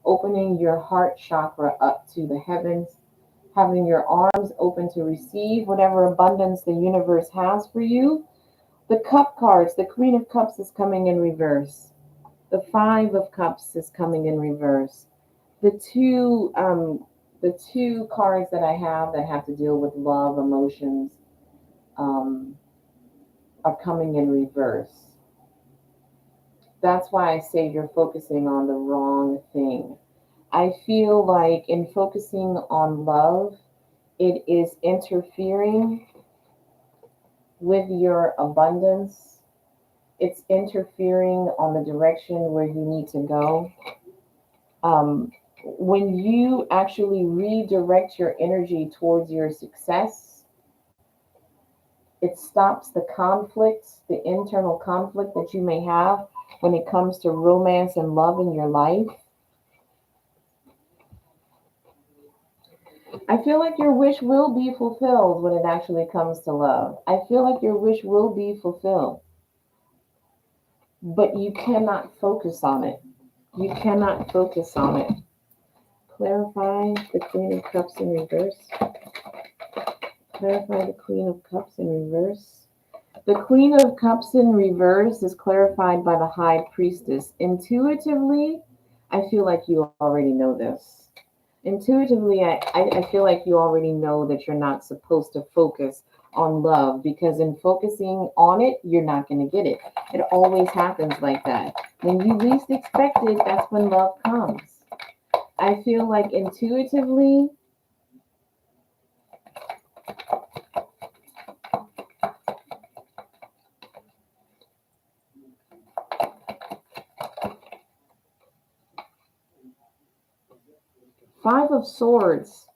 S1: opening your heart chakra up to the heavens, having your arms open to receive whatever abundance the universe has for you. The Cup cards, the Queen of Cups is coming in reverse. The Five of Cups is coming in reverse. The two cards that I have to deal with love, emotions, are coming in reverse. That's why I say you're focusing on the wrong thing. I feel like in focusing on love, it is interfering with your abundance. It's interfering on the direction where you need to go. When you actually redirect your energy towards your success, it stops the conflict, the internal conflict that you may have when it comes to romance and love in your life. I feel like your wish will be fulfilled when it actually comes to love. I feel like your wish will be fulfilled, but you cannot focus on it. You cannot focus on it. Clarify the Queen of Cups in reverse. Clarify the Queen of Cups in reverse. The Queen of Cups in reverse is clarified by the High Priestess. Intuitively, I feel like you already know this. Intuitively, I feel like you already know that you're not supposed to focus on love, because in focusing on it, you're not going to get it. It always happens like that. When you least expect it, that's when love comes. I feel like intuitively, Five of Swords.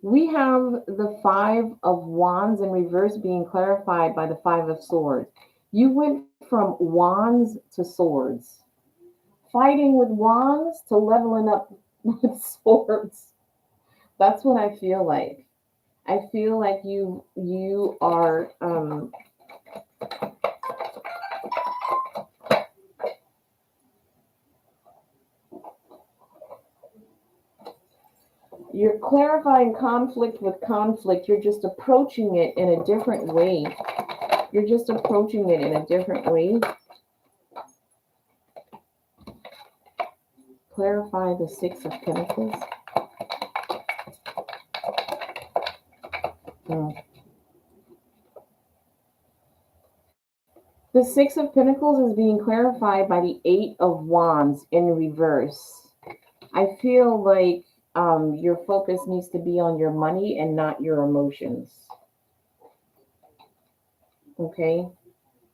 S1: We have the Five of Wands in reverse being clarified by the Five of Swords. You went from wands to swords. Fighting with wands to leveling up with swords. That's what I feel like. I feel like you are you're clarifying conflict with conflict. You're just approaching it in a different way. You're just approaching it in a different way. Clarify the Six of Pentacles. Mm. The Six of Pentacles is being clarified by the Eight of Wands in reverse. I feel like your focus needs to be on your money and not your emotions. Okay?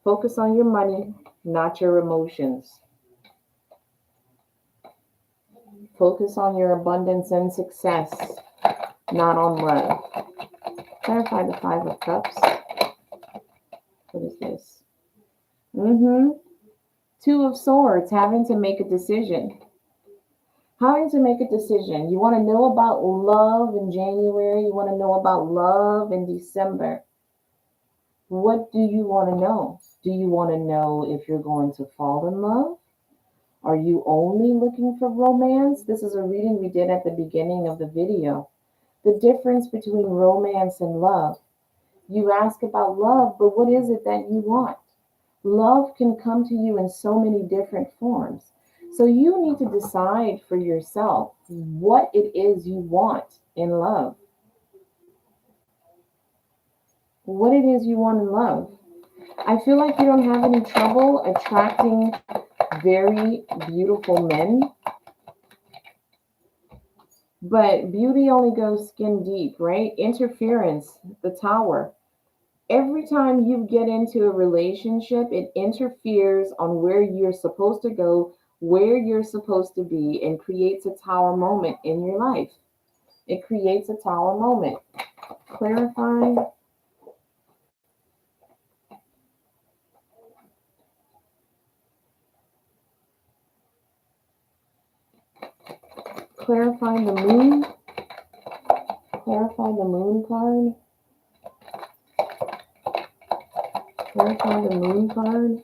S1: Focus on your money, not your emotions. Focus on your abundance and success, not on love. Clarify the Five of Cups. What is this? Two of Swords, having to make a decision. Having to make a decision. You want to know about love in January. You want to know about love in December. What do you want to know? Do you want to know if you're going to fall in love? Are you only looking for romance? This is a reading we did at the beginning of the video. The difference between romance and love. You ask about love, but what is it that you want? Love can come to you in so many different forms. So you need to decide for yourself what it is you want in love. What it is you want in love. I feel like you don't have any trouble attracting very beautiful men, but beauty only goes skin deep, right? Interference, the Tower. Every time you get into a relationship, it interferes on where you're supposed to go, where you're supposed to be, and creates a tower moment in your life. It creates a tower moment. Clarify. Clarify the Moon. Clarify the Moon card. Clarify the Moon card.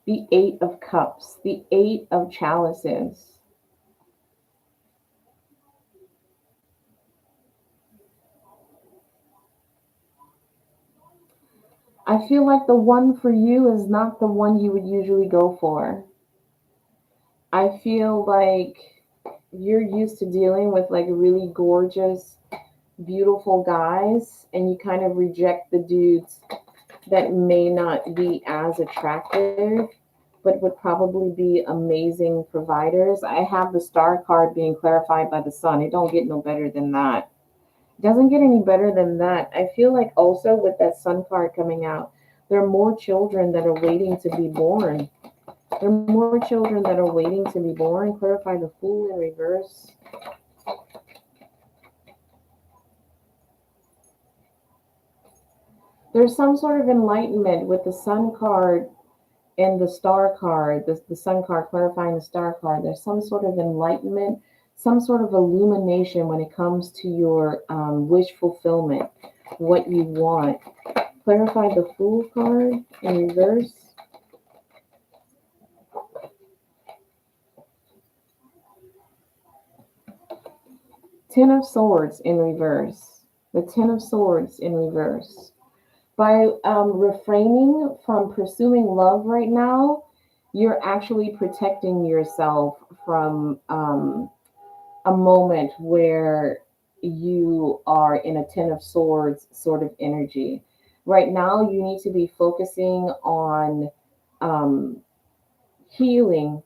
S1: The Eight of Cups. The Eight of Chalices. I feel like the one for you is not the one you would usually go for. I feel like you're used to dealing with like really gorgeous, beautiful guys, and you kind of reject the dudes that may not be as attractive, but would probably be amazing providers. I have the Star card being clarified by the Sun. It don't get no better than that. It doesn't get any better than that. I feel like also with that Sun card coming out, there are more children that are waiting to be born. There are more children that are waiting to be born. Clarify the Fool in reverse. There's some sort of enlightenment with the Sun card and the Star card, the Sun card clarifying the Star card. There's some sort of enlightenment, some sort of illumination when it comes to your wish fulfillment, what you want. Clarify the Fool card in reverse. Ten of Swords in reverse. The Ten of Swords in reverse. By refraining from pursuing love right now, you're actually protecting yourself from a moment where you are in a Ten of Swords sort of energy. Right now, you need to be focusing on um, healing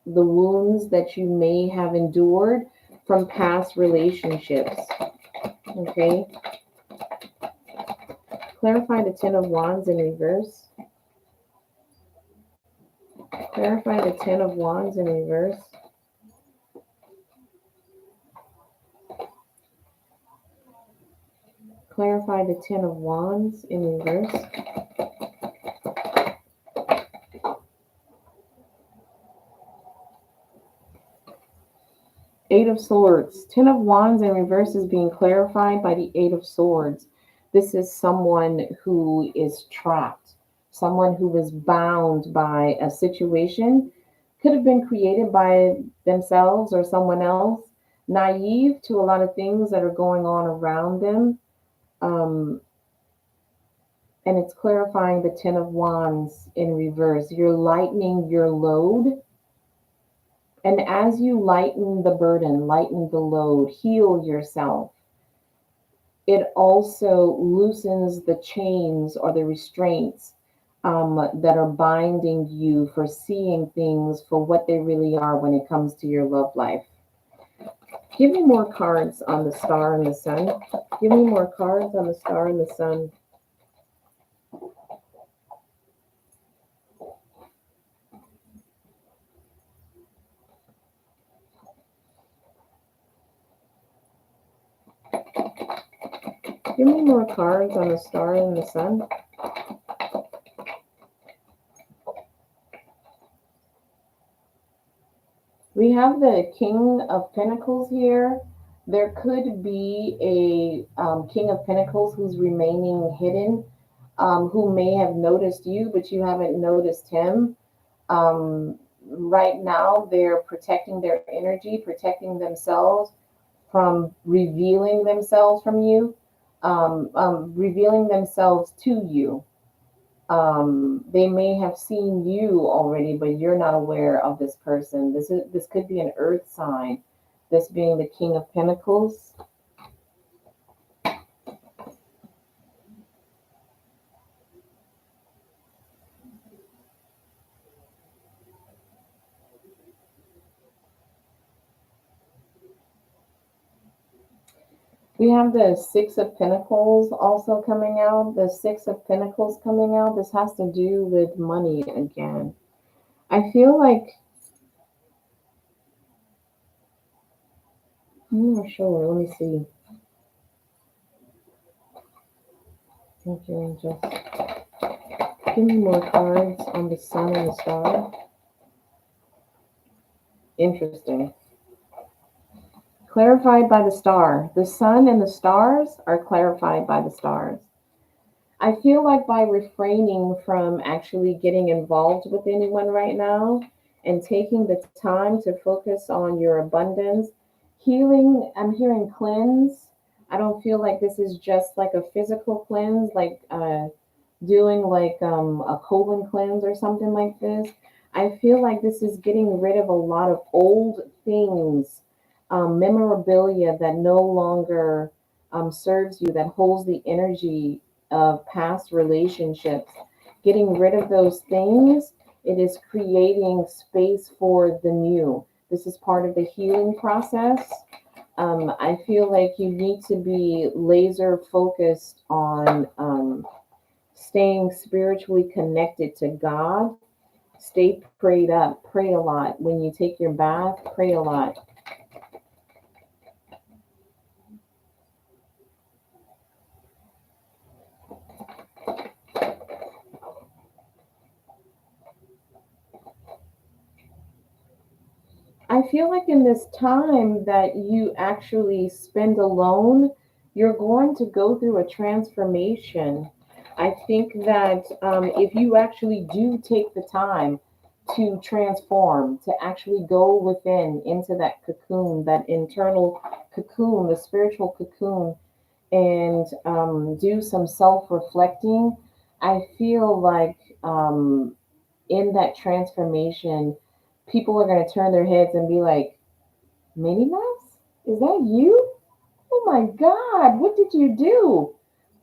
S1: the wounds that you may have endured from past relationships. Okay? Clarify the Ten of Wands in reverse. Clarify the Ten of Wands in reverse. Clarify the Ten of Wands in reverse. Eight of Swords. Ten of Wands in reverse is being clarified by the Eight of Swords. This is someone who is trapped, someone who was bound by a situation, could have been created by themselves or someone else, naive to a lot of things that are going on around them. Um, And it's clarifying the Ten of Wands in reverse. You're lightening your load. And as you lighten the burden, lighten the load, heal yourself, it also loosens the chains or the restraints that are binding you for seeing things for what they really are when it comes to your love life. Give me more cards on the star and the sun. Give me more cards on the star and the sun. Give me more cards on the star and the sun. We have the King of Pentacles here. There could be a King of Pentacles who's remaining hidden, who may have noticed you, but you haven't noticed him. Right now, they're protecting their energy, protecting themselves from revealing themselves from you, revealing themselves to you. They may have seen you already, but you're not aware of this person. This could be an earth sign. This being the King of Pentacles. We have the Six of Pentacles also coming out. The Six of Pentacles coming out. This has to do with money again. I feel like I'm not sure. Let me see. Thank you, angels. Give me more cards on the sun and the star. Interesting. Clarified by the star. The sun and the stars are clarified by the stars. I feel like by refraining from actually getting involved with anyone right now and taking the time to focus on your abundance, healing, I'm hearing cleanse. I don't feel like this is just like a physical cleanse, like doing like a colon cleanse or something like this. I feel like this is getting rid of a lot of old things, memorabilia that no longer serves you, that holds the energy of past relationships. Getting rid of those things, it is creating space for the new. This is part of the healing process. I feel like you need to be laser focused on staying spiritually connected to God. Stay prayed up, pray a lot. When you take your bath, pray a lot. I feel like in this time that you actually spend alone, you're going to go through a transformation. I think that if you actually do take the time to transform, to actually go within into that cocoon, that internal cocoon, the spiritual cocoon, and do some self reflecting, I feel like in that transformation, people are going to turn their heads and be like, Minnie Mouse? Is that you? Oh my God, what did you do?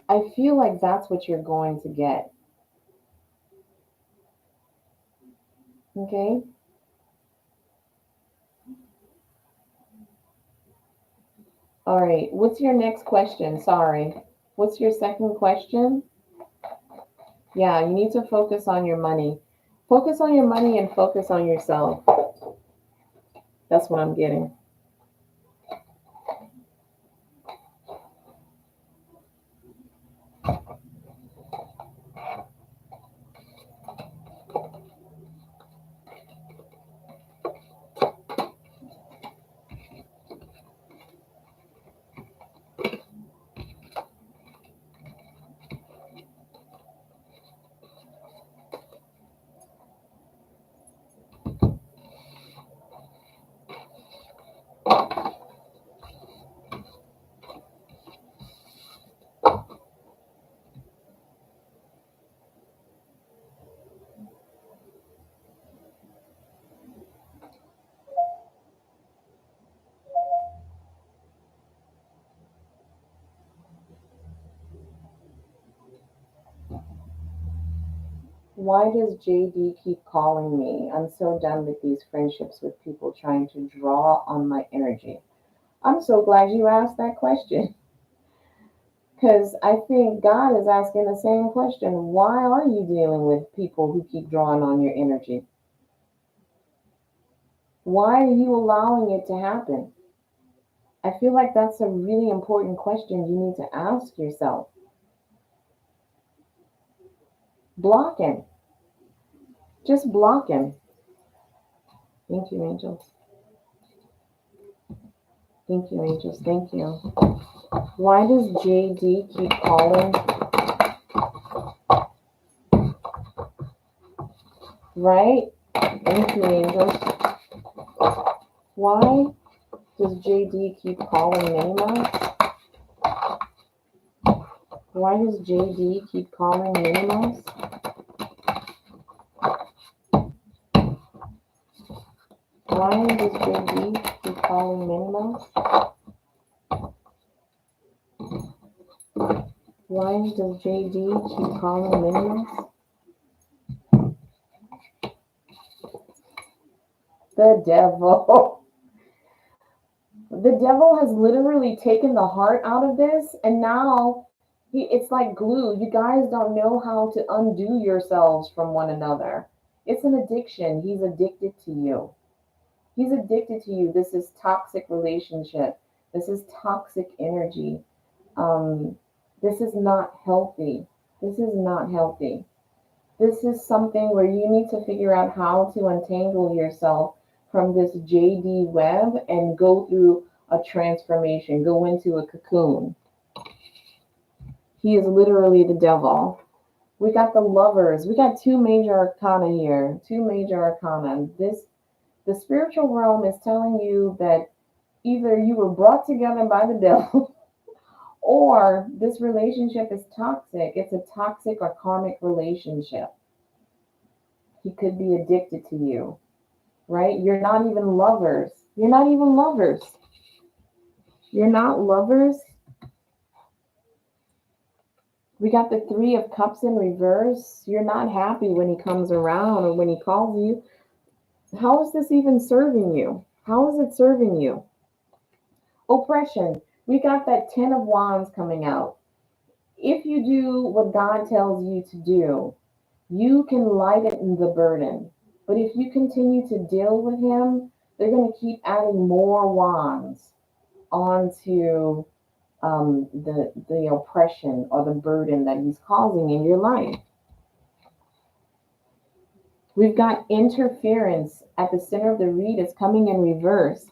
S1: I feel like that's what you're going to get. Okay. All right. What's your next question? Sorry. What's your second question? Yeah, you need to focus on your money. Focus on your money and focus on yourself. That's what I'm getting. Why does JD keep calling me? I'm so done with these friendships with people trying to draw on my energy. I'm so glad you asked that question because I think God is asking the same question. Why are you dealing with people who keep drawing on your energy? Why are you allowing it to happen? I feel like that's a really important question you need to ask yourself. Block him. Just block him. Thank you, angels. Thank you, angels. Thank you. Why does JD keep calling? Right? Thank you, angels. Why does JD keep calling Minima? Why does JD keep calling Minima? Why does JD keep calling Minima? Why does JD keep calling Minima? The devil. The devil has literally taken the heart out of this, and now it's like glue. You guys don't know how to undo yourselves from one another. It's an addiction. He's addicted to you. He's addicted to you. This is toxic relationship. This is toxic energy. This is not healthy. This is not healthy. This is something where you need to figure out how to untangle yourself from this JD web and go through a transformation, go into a cocoon. He is literally the devil. We got the lovers. We got two major arcana here. Two major arcana. The spiritual realm is telling you that either you were brought together by the devil or this relationship is toxic. It's a toxic or karmic relationship. He could be addicted to you, right? You're not even lovers. You're not even lovers. You're not lovers. We got the Three of Cups in reverse. You're not happy when he comes around or when he calls you. How is this even serving you? How is it serving you? Oppression. We got that Ten of Wands coming out. If you do what God tells you to do, you can lighten the burden. But if you continue to deal with him, they're going to keep adding more wands onto the oppression or the burden that he's causing in your life. We've got interference at the center of the reed is coming in reverse.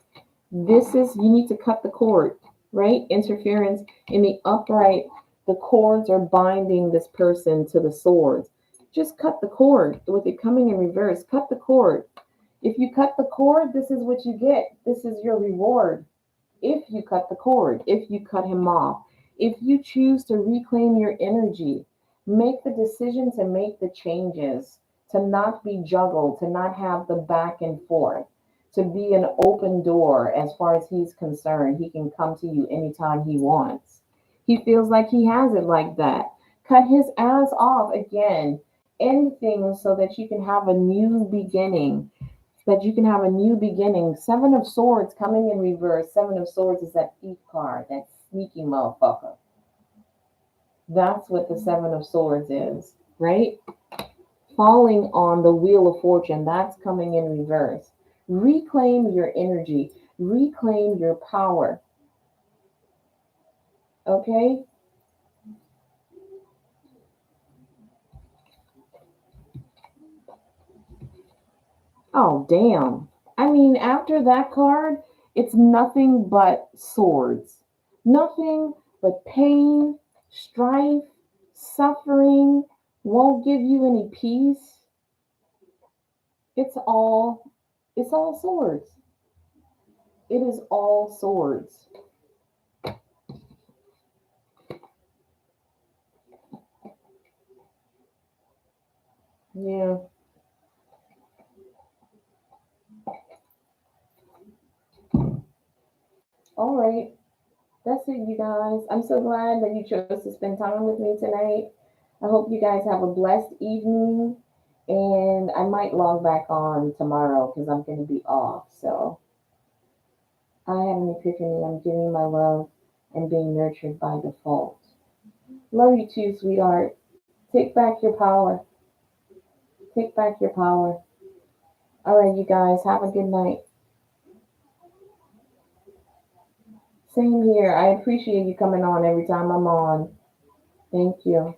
S1: This is, you need to cut the cord, right? Interference in the upright, the cords are binding this person to the swords. Just cut the cord with it coming in reverse. Cut the cord. If you cut the cord, this is what you get. This is your reward. If you cut the cord, if you cut him off, if you choose to reclaim your energy, make the decision to make the changes, to not be juggled, to not have the back and forth, to be an open door as far as he's concerned. He can come to you anytime he wants. He feels like he has it like that. Cut his ass off again. End things so that you can have a new beginning. That you can have a new beginning. Seven of Swords coming in reverse. Seven of Swords is that thief card, that sneaky motherfucker. That's what the Seven of Swords is, right? Falling on the Wheel of Fortune, that's coming in reverse. Reclaim your energy. Reclaim your power. Okay? Oh, damn. I mean, after that card, it's nothing but swords. Nothing but pain, strife, suffering, won't give you any peace. It's all it's all swords. It is all swords. Yeah. All right. That's it, you guys. I'm so glad that you chose to spend time with me tonight. I hope you guys have a blessed evening. And I might log back on tomorrow because I'm going to be off. So I had an epiphany. I'm giving my love and being nurtured by default. Love you too, sweetheart. Take back your power. Take back your power. All right, you guys, have a good night. Same here. I appreciate you coming on every time I'm on. Thank you.